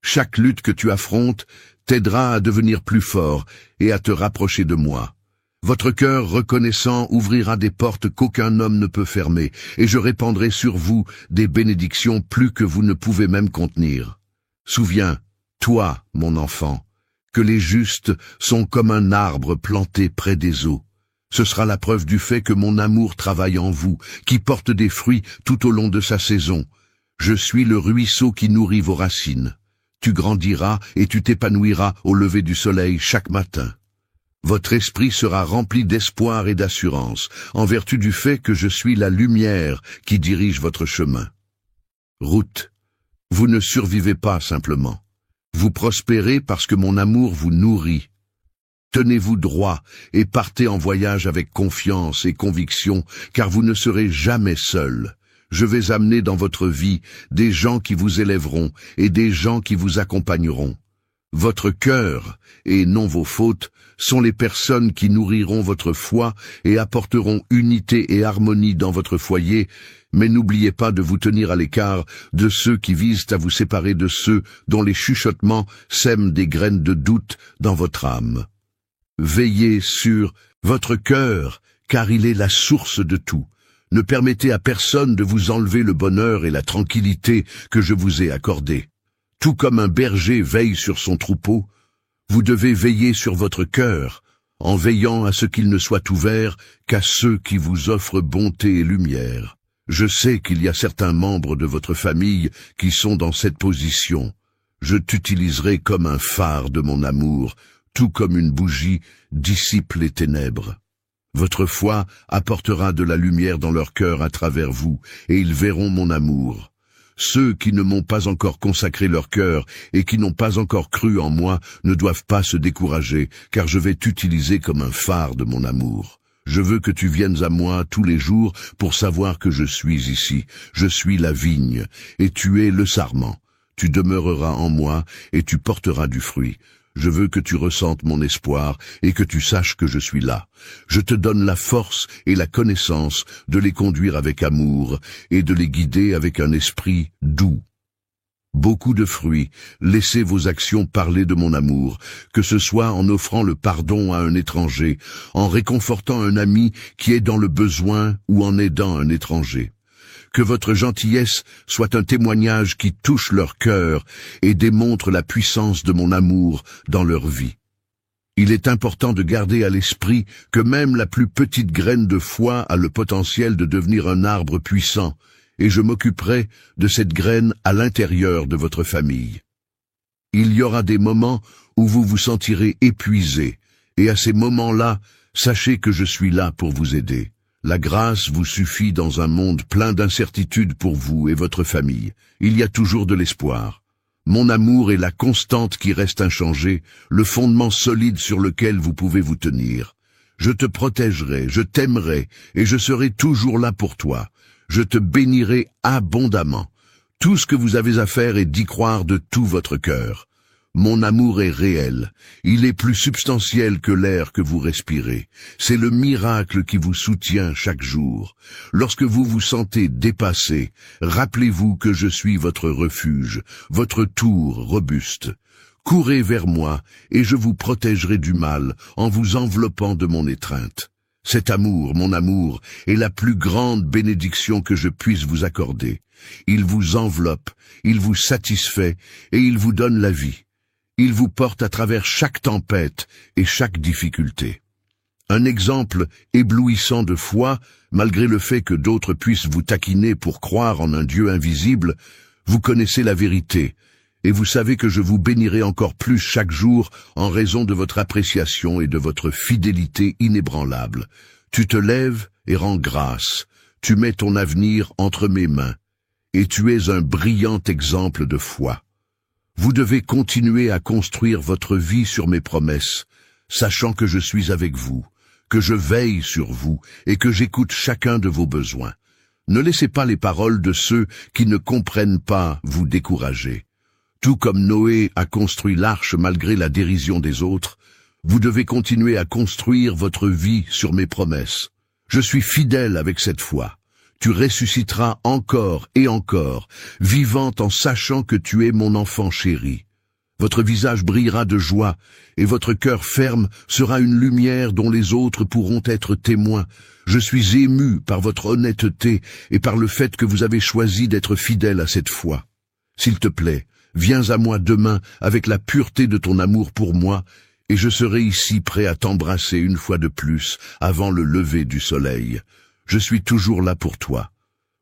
Chaque lutte que tu affrontes t'aidera à devenir plus fort et à te rapprocher de moi. Votre cœur reconnaissant ouvrira des portes qu'aucun homme ne peut fermer, et je répandrai sur vous des bénédictions plus que vous ne pouvez même contenir. Souviens, toi, mon enfant, que les justes sont comme un arbre planté près des eaux. Ce sera la preuve du fait que mon amour travaille en vous, qui porte des fruits tout au long de sa saison. Je suis le ruisseau qui nourrit vos racines. Tu grandiras et tu t'épanouiras au lever du soleil chaque matin. Votre esprit sera rempli d'espoir et d'assurance, en vertu du fait que je suis la lumière qui dirige votre chemin. Route, vous ne survivez pas simplement. Vous prospérez parce que mon amour vous nourrit. Tenez-vous droit et partez en voyage avec confiance et conviction, car vous ne serez jamais seul. Je vais amener dans votre vie des gens qui vous élèveront et des gens qui vous accompagneront. Votre cœur, et non vos fautes, sont les personnes qui nourriront votre foi et apporteront unité et harmonie dans votre foyer, mais n'oubliez pas de vous tenir à l'écart de ceux qui visent à vous séparer de ceux dont les chuchotements sèment des graines de doute dans votre âme. Veillez sur votre cœur, car il est la source de tout. Ne permettez à personne de vous enlever le bonheur et la tranquillité que je vous ai accordés. Tout comme un berger veille sur son troupeau, vous devez veiller sur votre cœur, en veillant à ce qu'il ne soit ouvert qu'à ceux qui vous offrent bonté et lumière. Je sais qu'il y a certains membres de votre famille qui sont dans cette position. Je t'utiliserai comme un phare de mon amour, tout comme une bougie dissipe les ténèbres. Votre foi apportera de la lumière dans leur cœur à travers vous, et ils verront mon amour. Ceux qui ne m'ont pas encore consacré leur cœur et qui n'ont pas encore cru en moi ne doivent pas se décourager, car je vais t'utiliser comme un phare de mon amour. Je veux que tu viennes à moi tous les jours pour savoir que je suis ici. Je suis la vigne, et tu es le sarment. Tu demeureras en moi, et tu porteras du fruit. Je veux que tu ressentes mon espoir et que tu saches que je suis là. Je te donne la force et la connaissance de les conduire avec amour et de les guider avec un esprit doux. Beaucoup de fruits, laissez vos actions parler de mon amour, que ce soit en offrant le pardon à un étranger, en réconfortant un ami qui est dans le besoin ou en aidant un étranger. Que votre gentillesse soit un témoignage qui touche leur cœur et démontre la puissance de mon amour dans leur vie. Il est important de garder à l'esprit que même la plus petite graine de foi a le potentiel de devenir un arbre puissant, et je m'occuperai de cette graine à l'intérieur de votre famille. Il y aura des moments où vous vous sentirez épuisé, et à ces moments-là, sachez que je suis là pour vous aider. La grâce vous suffit dans un monde plein d'incertitudes pour vous et votre famille. Il y a toujours de l'espoir. Mon amour est la constante qui reste inchangée, le fondement solide sur lequel vous pouvez vous tenir. Je te protégerai, je t'aimerai, et je serai toujours là pour toi. Je te bénirai abondamment. Tout ce que vous avez à faire est d'y croire de tout votre cœur. Mon amour est réel. Il est plus substantiel que l'air que vous respirez. C'est le miracle qui vous soutient chaque jour. Lorsque vous vous sentez dépassé, rappelez-vous que je suis votre refuge, votre tour robuste. Courez vers moi et je vous protégerai du mal en vous enveloppant de mon étreinte. Cet amour, mon amour, est la plus grande bénédiction que je puisse vous accorder. Il vous enveloppe, il vous satisfait et il vous donne la vie. Il vous porte à travers chaque tempête et chaque difficulté. Un exemple éblouissant de foi, malgré le fait que d'autres puissent vous taquiner pour croire en un Dieu invisible, vous connaissez la vérité, et vous savez que je vous bénirai encore plus chaque jour en raison de votre appréciation et de votre fidélité inébranlable. Tu te lèves et rends grâce, tu mets ton avenir entre mes mains, et tu es un brillant exemple de foi. Vous devez continuer à construire votre vie sur mes promesses, sachant que je suis avec vous, que je veille sur vous et que j'écoute chacun de vos besoins. Ne laissez pas les paroles de ceux qui ne comprennent pas vous décourager. Tout comme Noé a construit l'arche malgré la dérision des autres, vous devez continuer à construire votre vie sur mes promesses. Je suis fidèle avec cette foi. Tu ressusciteras encore et encore, vivant en sachant que tu es mon enfant chéri. Votre visage brillera de joie, et votre cœur ferme sera une lumière dont les autres pourront être témoins. Je suis ému par votre honnêteté et par le fait que vous avez choisi d'être fidèle à cette foi. S'il te plaît, viens à moi demain avec la pureté de ton amour pour moi, et je serai ici prêt à t'embrasser une fois de plus avant le lever du soleil. Je suis toujours là pour toi.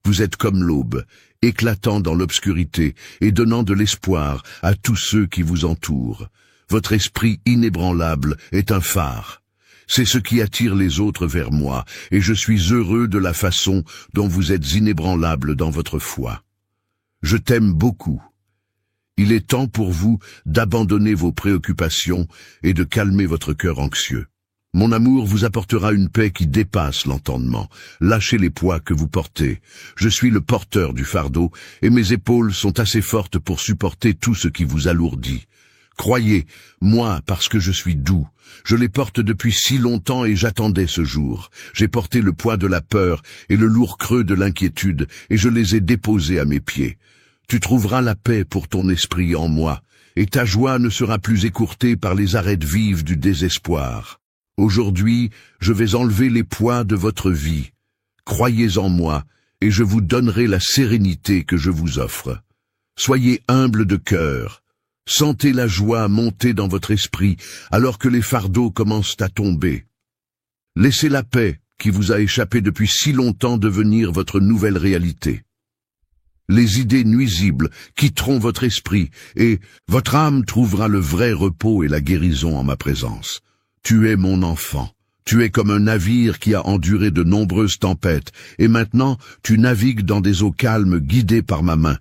Vous êtes comme l'aube, éclatant dans l'obscurité et donnant de l'espoir à tous ceux qui vous entourent. Votre esprit inébranlable est un phare. C'est ce qui attire les autres vers moi, et je suis heureux de la façon dont vous êtes inébranlable dans votre foi. Je t'aime beaucoup. Il est temps pour vous d'abandonner vos préoccupations et de calmer votre cœur anxieux. Mon amour vous apportera une paix qui dépasse l'entendement. Lâchez les poids que vous portez. Je suis le porteur du fardeau, et mes épaules sont assez fortes pour supporter tout ce qui vous alourdit. Croyez, moi, parce que je suis doux. Je les porte depuis si longtemps et j'attendais ce jour. J'ai porté le poids de la peur et le lourd creux de l'inquiétude, et je les ai déposés à mes pieds. Tu trouveras la paix pour ton esprit en moi, et ta joie ne sera plus écourtée par les arêtes vives du désespoir. Aujourd'hui, je vais enlever les poids de votre vie. Croyez en moi, et je vous donnerai la sérénité que je vous offre. Soyez humble de cœur. Sentez la joie monter dans votre esprit alors que les fardeaux commencent à tomber. Laissez la paix qui vous a échappé depuis si longtemps devenir votre nouvelle réalité. Les idées nuisibles quitteront votre esprit et votre âme trouvera le vrai repos et la guérison en ma présence. Tu es mon enfant. Tu es comme un navire qui a enduré de nombreuses tempêtes, et maintenant tu navigues dans des eaux calmes guidées par ma main.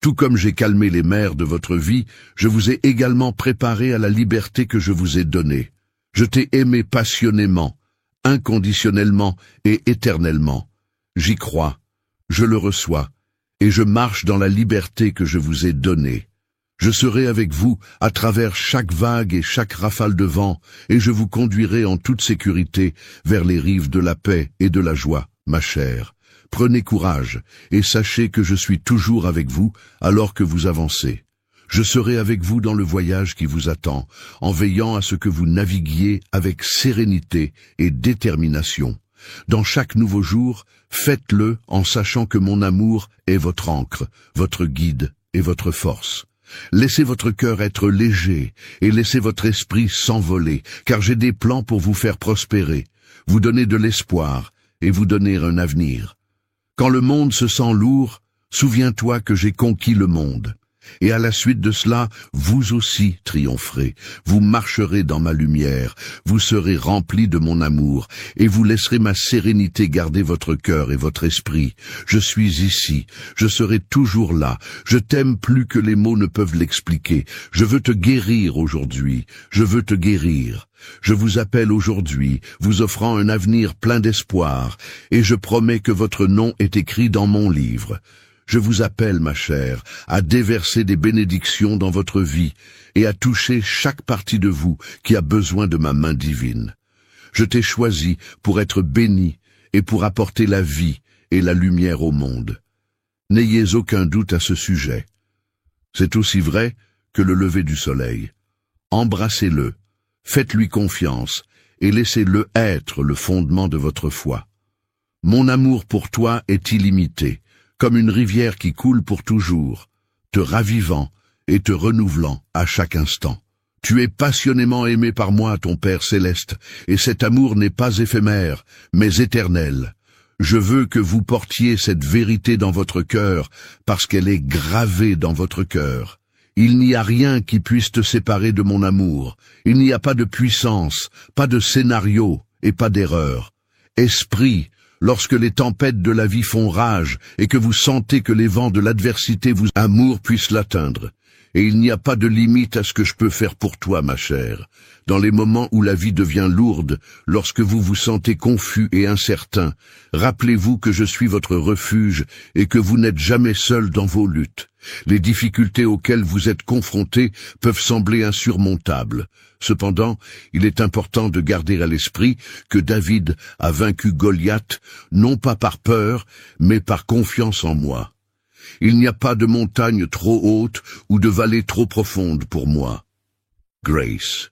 Tout comme j'ai calmé les mers de votre vie, je vous ai également préparé à la liberté que je vous ai donnée. Je t'ai aimé passionnément, inconditionnellement et éternellement. J'y crois, je le reçois, et je marche dans la liberté que je vous ai donnée. Je serai avec vous à travers chaque vague et chaque rafale de vent, et je vous conduirai en toute sécurité vers les rives de la paix et de la joie, ma chère. Prenez courage, et sachez que je suis toujours avec vous alors que vous avancez. Je serai avec vous dans le voyage qui vous attend, en veillant à ce que vous naviguiez avec sérénité et détermination. Dans chaque nouveau jour, faites-le en sachant que mon amour est votre ancre, votre guide et votre force. Laissez votre cœur être léger et laissez votre esprit s'envoler, car j'ai des plans pour vous faire prospérer, vous donner de l'espoir et vous donner un avenir. Quand le monde se sent lourd, souviens-toi que j'ai conquis le monde. Et à la suite de cela, vous aussi triompherez. Vous marcherez dans ma lumière, vous serez remplis de mon amour, et vous laisserez ma sérénité garder votre cœur et votre esprit. Je suis ici, je serai toujours là. Je t'aime plus que les mots ne peuvent l'expliquer. Je veux te guérir aujourd'hui, je veux te guérir. Je vous appelle aujourd'hui, vous offrant un avenir plein d'espoir, et je promets que votre nom est écrit dans mon livre. Je vous appelle, ma chère, à déverser des bénédictions dans votre vie et à toucher chaque partie de vous qui a besoin de ma main divine. Je t'ai choisi pour être béni et pour apporter la vie et la lumière au monde. N'ayez aucun doute à ce sujet. C'est aussi vrai que le lever du soleil. Embrassez-le, faites-lui confiance et laissez-le être le fondement de votre foi. Mon amour pour toi est illimité, comme une rivière qui coule pour toujours, te ravivant et te renouvelant à chaque instant. Tu es passionnément aimé par moi, ton Père céleste, et cet amour n'est pas éphémère, mais éternel. Je veux que vous portiez cette vérité dans votre cœur, parce qu'elle est gravée dans votre cœur. Il n'y a rien qui puisse te séparer de mon amour. Il n'y a pas de puissance, pas de scénario et pas d'erreur. Esprit, lorsque les tempêtes de la vie font rage et que vous sentez que les vents de l'adversité vous amour puissent l'atteindre. Et il n'y a pas de limite à ce que je peux faire pour toi, ma chère. Dans les moments où la vie devient lourde, lorsque vous vous sentez confus et incertain, rappelez-vous que je suis votre refuge et que vous n'êtes jamais seul dans vos luttes. Les difficultés auxquelles vous êtes confrontés peuvent sembler insurmontables. Cependant, il est important de garder à l'esprit que David a vaincu Goliath, non pas par peur, mais par confiance en moi. Il n'y a pas de montagne trop haute ou de vallée trop profonde pour moi. Grace.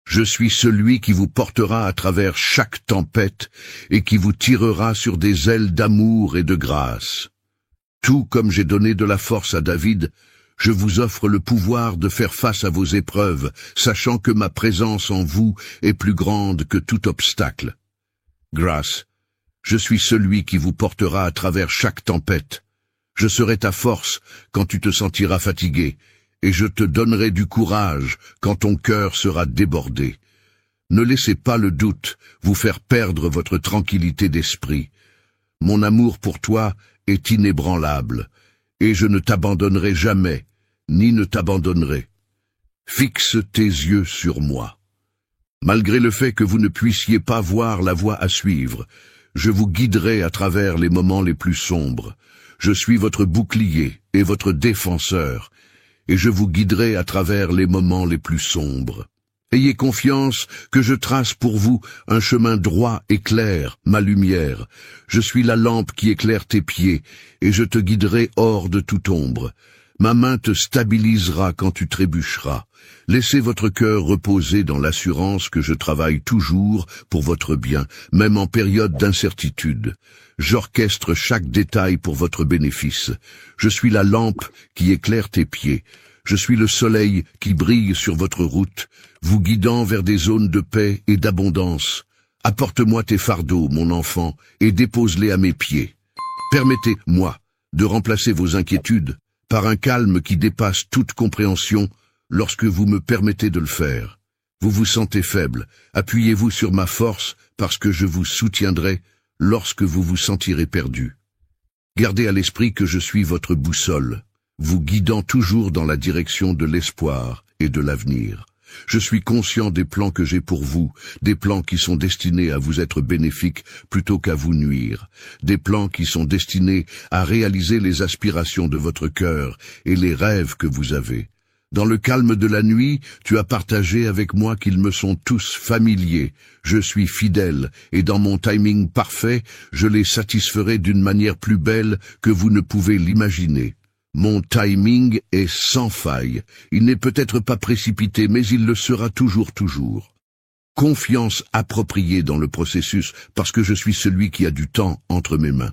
Je suis celui qui vous portera à travers chaque tempête et qui vous tirera sur des ailes d'amour et de grâce. Tout comme j'ai donné de la force à David, je vous offre le pouvoir de faire face à vos épreuves, sachant que ma présence en vous est plus grande que tout obstacle. Grace, je suis celui qui vous portera à travers chaque tempête. Je serai ta force quand tu te sentiras fatigué, et je te donnerai du courage quand ton cœur sera débordé. Ne laissez pas le doute vous faire perdre votre tranquillité d'esprit. Mon amour pour toi est inébranlable, et je ne t'abandonnerai jamais, ni ne t'abandonnerai. Fixe tes yeux sur moi. Malgré le fait que vous ne puissiez pas voir la voie à suivre, je vous guiderai à travers les moments les plus sombres. Je suis votre bouclier et votre défenseur, et je vous guiderai à travers les moments les plus sombres. Ayez confiance que je trace pour vous un chemin droit et clair, ma lumière. Je suis la lampe qui éclaire tes pieds, et je te guiderai hors de toute ombre. Ma main te stabilisera quand tu trébucheras. Laissez votre cœur reposer dans l'assurance que je travaille toujours pour votre bien, même en période d'incertitude. J'orchestre chaque détail pour votre bénéfice. Je suis la lampe qui éclaire tes pieds. Je suis le soleil qui brille sur votre route, vous guidant vers des zones de paix et d'abondance. Apporte-moi tes fardeaux, mon enfant, et dépose-les à mes pieds. Permettez-moi de remplacer vos inquiétudes par un calme qui dépasse toute compréhension lorsque vous me permettez de le faire. Vous vous sentez faible, appuyez-vous sur ma force parce que je vous soutiendrai lorsque vous vous sentirez perdu. Gardez à l'esprit que je suis votre boussole, vous guidant toujours dans la direction de l'espoir et de l'avenir. Je suis conscient des plans que j'ai pour vous, des plans qui sont destinés à vous être bénéfiques plutôt qu'à vous nuire, des plans qui sont destinés à réaliser les aspirations de votre cœur et les rêves que vous avez. Dans le calme de la nuit, tu as partagé avec moi qu'ils me sont tous familiers. Je suis fidèle, et dans mon timing parfait, je les satisferai d'une manière plus belle que vous ne pouvez l'imaginer. Mon timing est sans faille. Il n'est peut-être pas précipité, mais il le sera toujours. Confiance appropriée dans le processus, parce que je suis celui qui a du temps entre mes mains.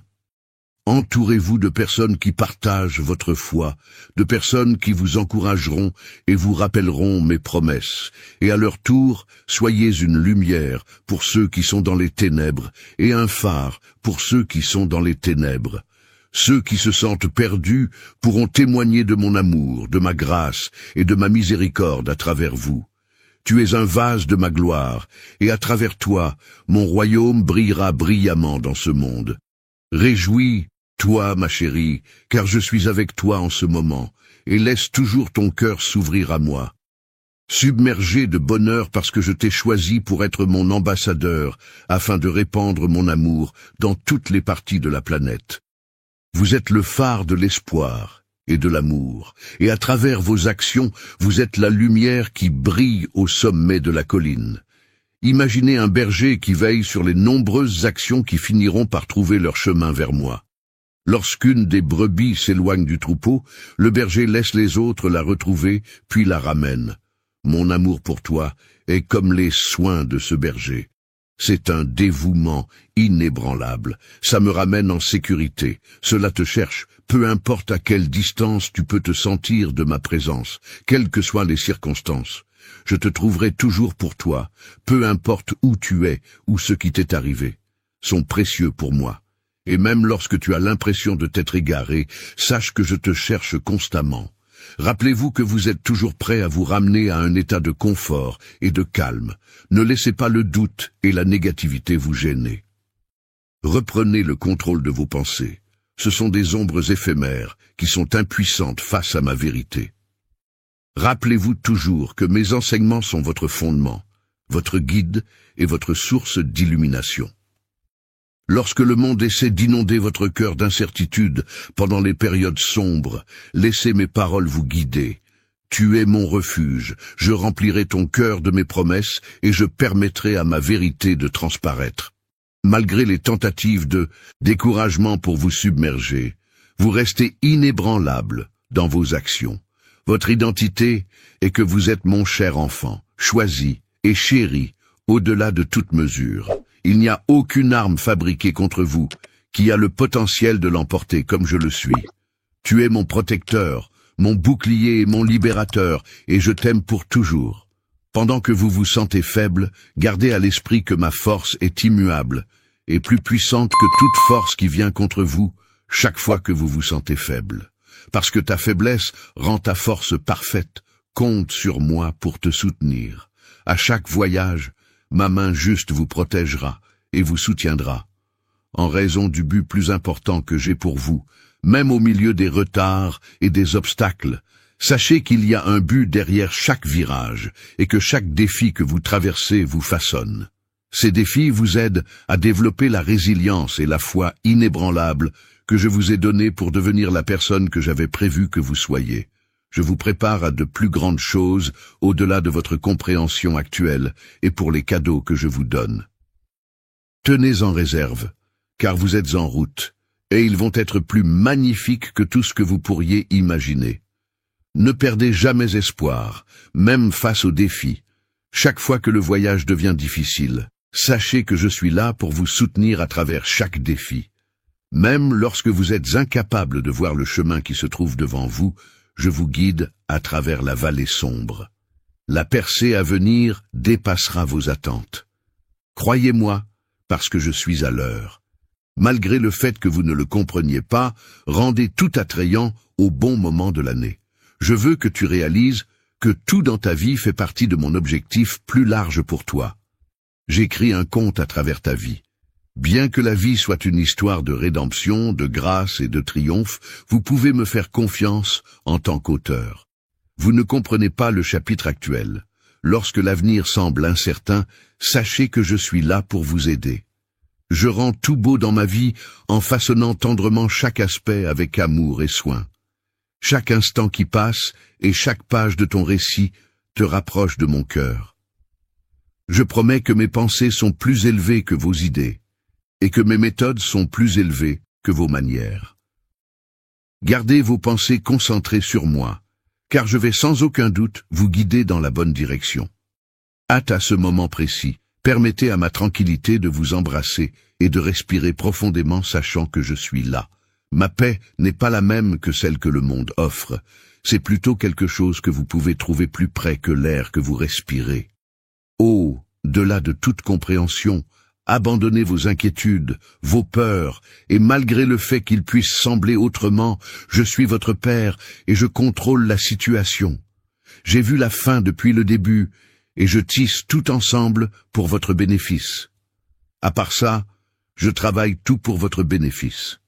Entourez-vous de personnes qui partagent votre foi, de personnes qui vous encourageront et vous rappelleront mes promesses. Et à leur tour, soyez une lumière pour ceux qui sont dans les ténèbres et un phare pour ceux qui sont dans les ténèbres. Ceux qui se sentent perdus pourront témoigner de mon amour, de ma grâce et de ma miséricorde à travers vous. Tu es un vase de ma gloire, et à travers toi, mon royaume brillera brillamment dans ce monde. Réjouis-toi, ma chérie, car je suis avec toi en ce moment, et laisse toujours ton cœur s'ouvrir à moi. Submergé de bonheur parce que je t'ai choisi pour être mon ambassadeur, afin de répandre mon amour dans toutes les parties de la planète. Vous êtes le phare de l'espoir et de l'amour, et à travers vos actions, vous êtes la lumière qui brille au sommet de la colline. Imaginez un berger qui veille sur les nombreuses actions qui finiront par trouver leur chemin vers moi. Lorsqu'une des brebis s'éloigne du troupeau, le berger laisse les autres la retrouver, puis la ramène. Mon amour pour toi est comme les soins de ce berger. C'est un dévouement inébranlable. Ça me ramène en sécurité. Cela te cherche, peu importe à quelle distance tu peux te sentir de ma présence, quelles que soient les circonstances. Je te trouverai toujours pour toi, peu importe où tu es ou ce qui t'est arrivé. Sont précieux pour moi. Et même lorsque tu as l'impression de t'être égaré, sache que je te cherche constamment. Rappelez-vous que vous êtes toujours prêt à vous ramener à un état de confort et de calme. Ne laissez pas le doute et la négativité vous gêner. Reprenez le contrôle de vos pensées. Ce sont des ombres éphémères qui sont impuissantes face à ma vérité. Rappelez-vous toujours que mes enseignements sont votre fondement, votre guide et votre source d'illumination. Lorsque le monde essaie d'inonder votre cœur d'incertitude pendant les périodes sombres, laissez mes paroles vous guider. Tu es mon refuge, je remplirai ton cœur de mes promesses et je permettrai à ma vérité de transparaître. Malgré les tentatives de découragement pour vous submerger, vous restez inébranlable dans vos actions. Votre identité est que vous êtes mon cher enfant, choisi et chéri au-delà de toute mesure. Il n'y a aucune arme fabriquée contre vous qui a le potentiel de l'emporter comme je le suis. Tu es mon protecteur, mon bouclier et mon libérateur, et je t'aime pour toujours. Pendant que vous vous sentez faible, gardez à l'esprit que ma force est immuable et plus puissante que toute force qui vient contre vous chaque fois que vous vous sentez faible. Parce que ta faiblesse rend ta force parfaite, compte sur moi pour te soutenir. À chaque voyage, ma main juste vous protégera et vous soutiendra. En raison du but plus important que j'ai pour vous, même au milieu des retards et des obstacles, sachez qu'il y a un but derrière chaque virage et que chaque défi que vous traversez vous façonne. Ces défis vous aident à développer la résilience et la foi inébranlable que je vous ai donnée pour devenir la personne que j'avais prévu que vous soyez. Je vous prépare à de plus grandes choses au-delà de votre compréhension actuelle et pour les cadeaux que je vous donne. Tenez en réserve, car vous êtes en route, et ils vont être plus magnifiques que tout ce que vous pourriez imaginer. Ne perdez jamais espoir, même face aux défis. Chaque fois que le voyage devient difficile, sachez que je suis là pour vous soutenir à travers chaque défi. Même lorsque vous êtes incapable de voir le chemin qui se trouve devant vous, je vous guide à travers la vallée sombre. La percée à venir dépassera vos attentes. Croyez-moi, parce que je suis à l'heure. Malgré le fait que vous ne le compreniez pas, rendez tout attrayant au bon moment de l'année. Je veux que tu réalises que tout dans ta vie fait partie de mon objectif plus large pour toi. J'écris un conte à travers ta vie. Bien que la vie soit une histoire de rédemption, de grâce et de triomphe, vous pouvez me faire confiance en tant qu'auteur. Vous ne comprenez pas le chapitre actuel. Lorsque l'avenir semble incertain, sachez que je suis là pour vous aider. Je rends tout beau dans ma vie en façonnant tendrement chaque aspect avec amour et soin. Chaque instant qui passe et chaque page de ton récit te rapproche de mon cœur. Je promets que mes pensées sont plus élevées que vos idées et que mes méthodes sont plus élevées que vos manières. Gardez vos pensées concentrées sur moi, car je vais sans aucun doute vous guider dans la bonne direction. Hâte à ce moment précis, permettez à ma tranquillité de vous embrasser et de respirer profondément sachant que je suis là. Ma paix n'est pas la même que celle que le monde offre, c'est plutôt quelque chose que vous pouvez trouver plus près que l'air que vous respirez. Oh, de-delà de toute compréhension, abandonnez vos inquiétudes, vos peurs, et malgré le fait qu'il puisse sembler autrement, je suis votre père et je contrôle la situation. J'ai vu la fin depuis le début, et je tisse tout ensemble pour votre bénéfice. À part ça, je travaille tout pour votre bénéfice.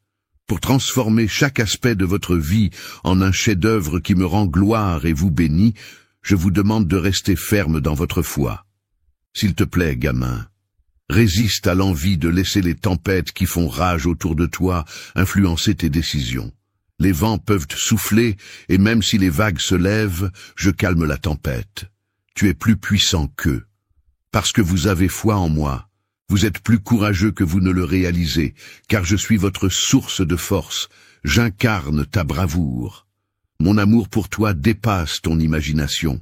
Pour transformer chaque aspect de votre vie en un chef-d'œuvre qui me rend gloire et vous bénit, je vous demande de rester ferme dans votre foi. S'il te plaît, gamin, résiste à l'envie de laisser les tempêtes qui font rage autour de toi influencer tes décisions. Les vents peuvent souffler, et même si les vagues se lèvent, je calme la tempête. Tu es plus puissant qu'eux. Parce que vous avez foi en moi, vous êtes plus courageux que vous ne le réalisez, car je suis votre source de force, j'incarne ta bravoure. Mon amour pour toi dépasse ton imagination.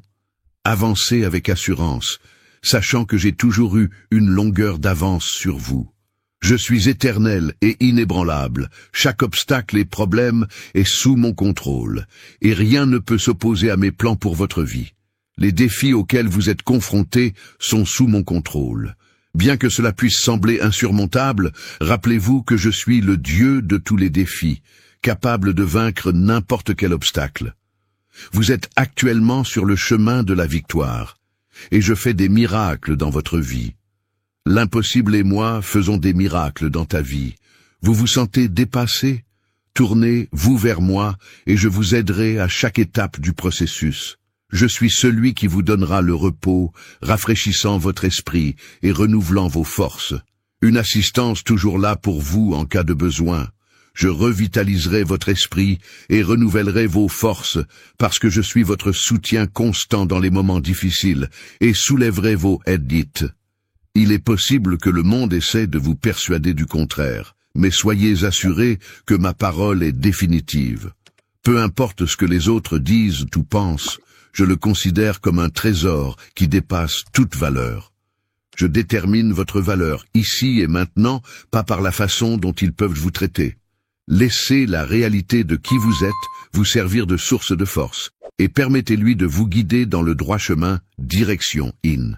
Avancez avec assurance, sachant que j'ai toujours eu une longueur d'avance sur vous. Je suis éternel et inébranlable, chaque obstacle et problème est sous mon contrôle, et rien ne peut s'opposer à mes plans pour votre vie. Les défis auxquels vous êtes confrontés sont sous mon contrôle. Bien que cela puisse sembler insurmontable, rappelez-vous que je suis le Dieu de tous les défis, capable de vaincre n'importe quel obstacle. Vous êtes actuellement sur le chemin de la victoire, et je fais des miracles dans votre vie. L'impossible et moi faisons des miracles dans ta vie. Vous vous sentez dépassé? Tournez-vous vers moi, et je vous aiderai à chaque étape du processus. Je suis celui qui vous donnera le repos, rafraîchissant votre esprit et renouvelant vos forces. Une assistance toujours là pour vous en cas de besoin. Je revitaliserai votre esprit et renouvellerai vos forces, parce que je suis votre soutien constant dans les moments difficiles et soulèverai vos edits. Il est possible que le monde essaie de vous persuader du contraire, mais soyez assurés que ma parole est définitive. Peu importe ce que les autres disent ou pensent, je le considère comme un trésor qui dépasse toute valeur. Je détermine votre valeur ici et maintenant, pas par la façon dont ils peuvent vous traiter. Laissez la réalité de qui vous êtes vous servir de source de force, et permettez-lui de vous guider dans le droit chemin, direction IN.